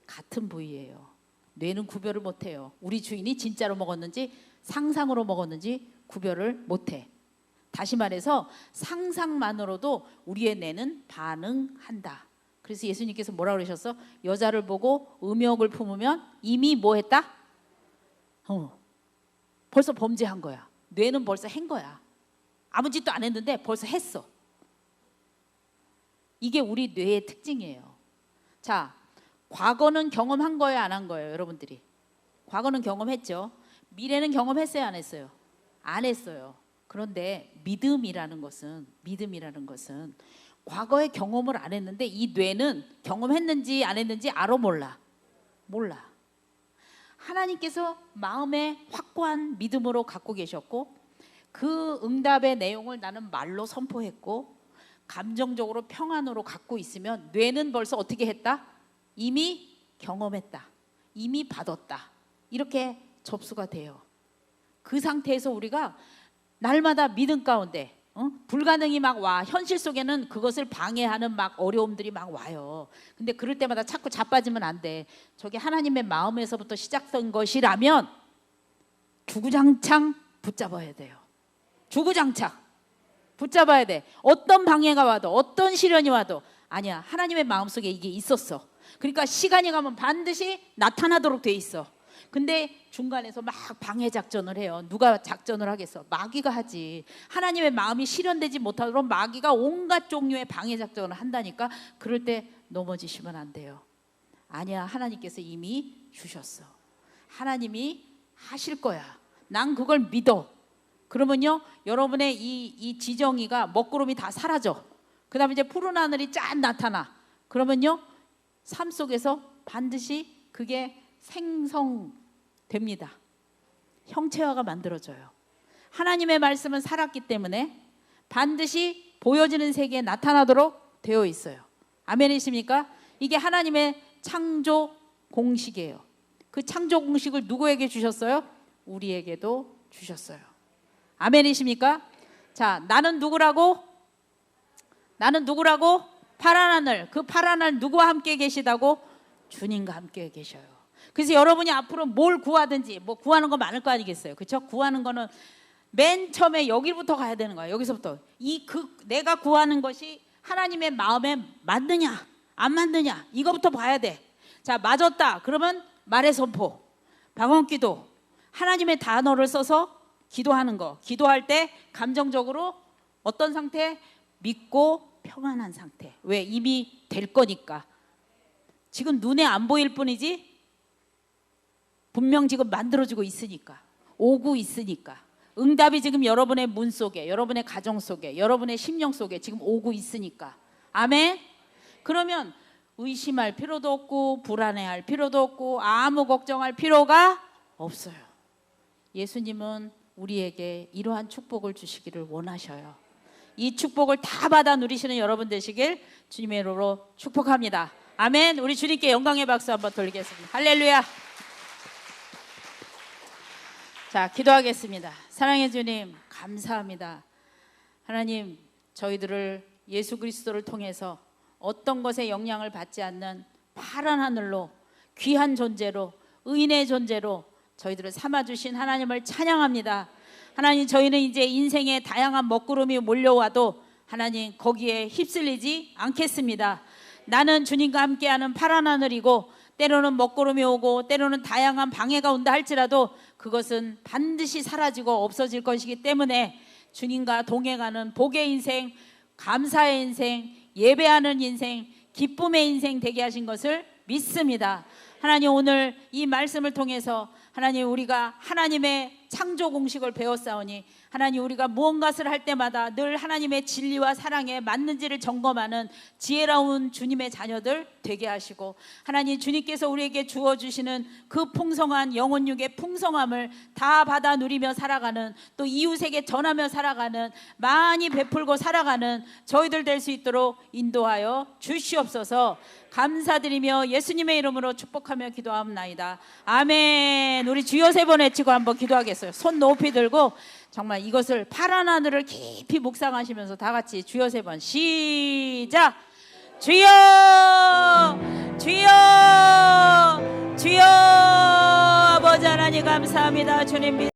같은 부위예요. 뇌는 구별을 못해요. 우리 주인이 진짜로 먹었는지 상상으로 먹었는지 구별을 못해. 다시 말해서 상상만으로도 우리의 뇌는 반응한다. 그래서 예수님께서 뭐라고 그러셨어? 여자를 보고 음욕을 품으면 이미 뭐 했다? 벌써 범죄한 거야. 뇌는 벌써 한 거야. 아무 짓도 안 했는데 벌써 했어. 이게 우리 뇌의 특징이에요. 자, 과거는 경험한 거예요, 안 한 거예요, 여러분들이? 과거는 경험했죠. 미래는 경험했어요, 안 했어요? 안 했어요. 그런데 믿음이라는 것은 과거의 경험을 안 했는데 이 뇌는 경험했는지 안 했는지 알아 몰라? 몰라. 하나님께서 마음에 확고한 믿음으로 갖고 계셨고 그 응답의 내용을 나는 말로 선포했고 감정적으로 평안으로 갖고 있으면 뇌는 벌써 어떻게 했다? 이미 경험했다. 이미 받았다. 이렇게 접수가 돼요. 그 상태에서 우리가 날마다 믿음 가운데 불가능이 막 와. 현실 속에는 그것을 방해하는 막 어려움들이 막 와요. 근데 그럴 때마다 자꾸 자빠지면 안 돼. 저게 하나님의 마음에서부터 시작된 것이라면 주구장창 붙잡아야 돼요. 주구장창 붙잡아야 돼. 어떤 방해가 와도 어떤 시련이 와도 아니야. 하나님의 마음속에 이게 있었어. 그러니까 시간이 가면 반드시 나타나도록 돼 있어. 근데 중간에서 막 방해 작전을 해요. 누가 작전을 하겠어? 마귀가 하지. 하나님의 마음이 실현되지 못하도록 마귀가 온갖 종류의 방해 작전을 한다니까. 그럴 때 넘어지시면 안 돼요. 아니야. 하나님께서 이미 주셨어. 하나님이 하실 거야. 난 그걸 믿어. 그러면요 여러분의 이 지정이가 먹구름이 다 사라져. 그 다음에 이제 푸른 하늘이 쫙 나타나. 그러면요 삶 속에서 반드시 그게 생성됩니다. 형체화가 만들어져요. 하나님의 말씀은 살았기 때문에 반드시 보여지는 세계에 나타나도록 되어 있어요. 아멘이십니까? 이게 하나님의 창조 공식이에요. 그 창조 공식을 누구에게 주셨어요? 우리에게도 주셨어요. 아멘이십니까? 자, 나는 누구라고? 파란 하늘. 그 파란 하늘 누구와 함께 계시다고? 주님과 함께 계셔요. 그래서 여러분이 앞으로 뭘 구하든지 뭐 구하는 거 많을 거 아니겠어요? 그렇죠? 구하는 거는 맨 처음에 여기부터 가야 되는 거예요. 여기서부터 내가 구하는 것이 하나님의 마음에 맞느냐 안 맞느냐 이거부터 봐야 돼. 자, 맞았다 그러면 말의 선포, 방언기도, 하나님의 단어를 써서 기도하는 거. 기도할 때 감정적으로 어떤 상태? 믿고 평안한 상태. 왜? 이미 될 거니까. 지금 눈에 안 보일 뿐이지 분명 지금 만들어지고 있으니까, 오고 있으니까. 응답이 지금 여러분의 문 속에, 여러분의 가정 속에, 여러분의 심령 속에 지금 오고 있으니까. 아멘. 그러면 의심할 필요도 없고 불안해할 필요도 없고 아무 걱정할 필요가 없어요. 예수님은 우리에게 이러한 축복을 주시기를 원하셔요. 이 축복을 다 받아 누리시는 여러분 되시길 주님의 이름으로 축복합니다. 아멘. 우리 주님께 영광의 박수 한번 돌리겠습니다. 할렐루야. 자, 기도하겠습니다. 사랑의 주님, 감사합니다. 하나님, 저희들을 예수 그리스도를 통해서 어떤 것에 영향을 받지 않는 파란 하늘로, 귀한 존재로, 의인의 존재로 저희들을 삼아주신 하나님을 찬양합니다. 하나님, 저희는 이제 인생의 다양한 먹구름이 몰려와도 하나님 거기에 휩쓸리지 않겠습니다. 나는 주님과 함께하는 파란 하늘이고, 때로는 먹구름이 오고 때로는 다양한 방해가 온다 할지라도 그것은 반드시 사라지고 없어질 것이기 때문에 주님과 동행하는 복의 인생, 감사의 인생, 예배하는 인생, 기쁨의 인생 되게 하신 것을 믿습니다. 하나님, 오늘 이 말씀을 통해서 하나님, 우리가 하나님의 창조 공식을 배웠사오니 하나님, 우리가 무언가를 할 때마다 늘 하나님의 진리와 사랑에 맞는지를 점검하는 지혜로운 주님의 자녀들 되게 하시고, 하나님, 주님께서 우리에게 주어주시는 그 풍성한 영혼육의 풍성함을 다 받아 누리며 살아가는, 또 이웃에게 전하며 살아가는, 많이 베풀고 살아가는 저희들 될 수 있도록 인도하여 주시옵소서. 감사드리며 예수님의 이름으로 축복하며 기도하옵나이다. 아멘. 우리 주여 세 번 외치고 한번 기도하겠어요. 손 높이 들고 정말 이것을 파란 하늘을 깊이 묵상하시면서 다 같이 주여 세 번 시작. 주여, 주여, 주여. 아버지 하나님 감사합니다. 주님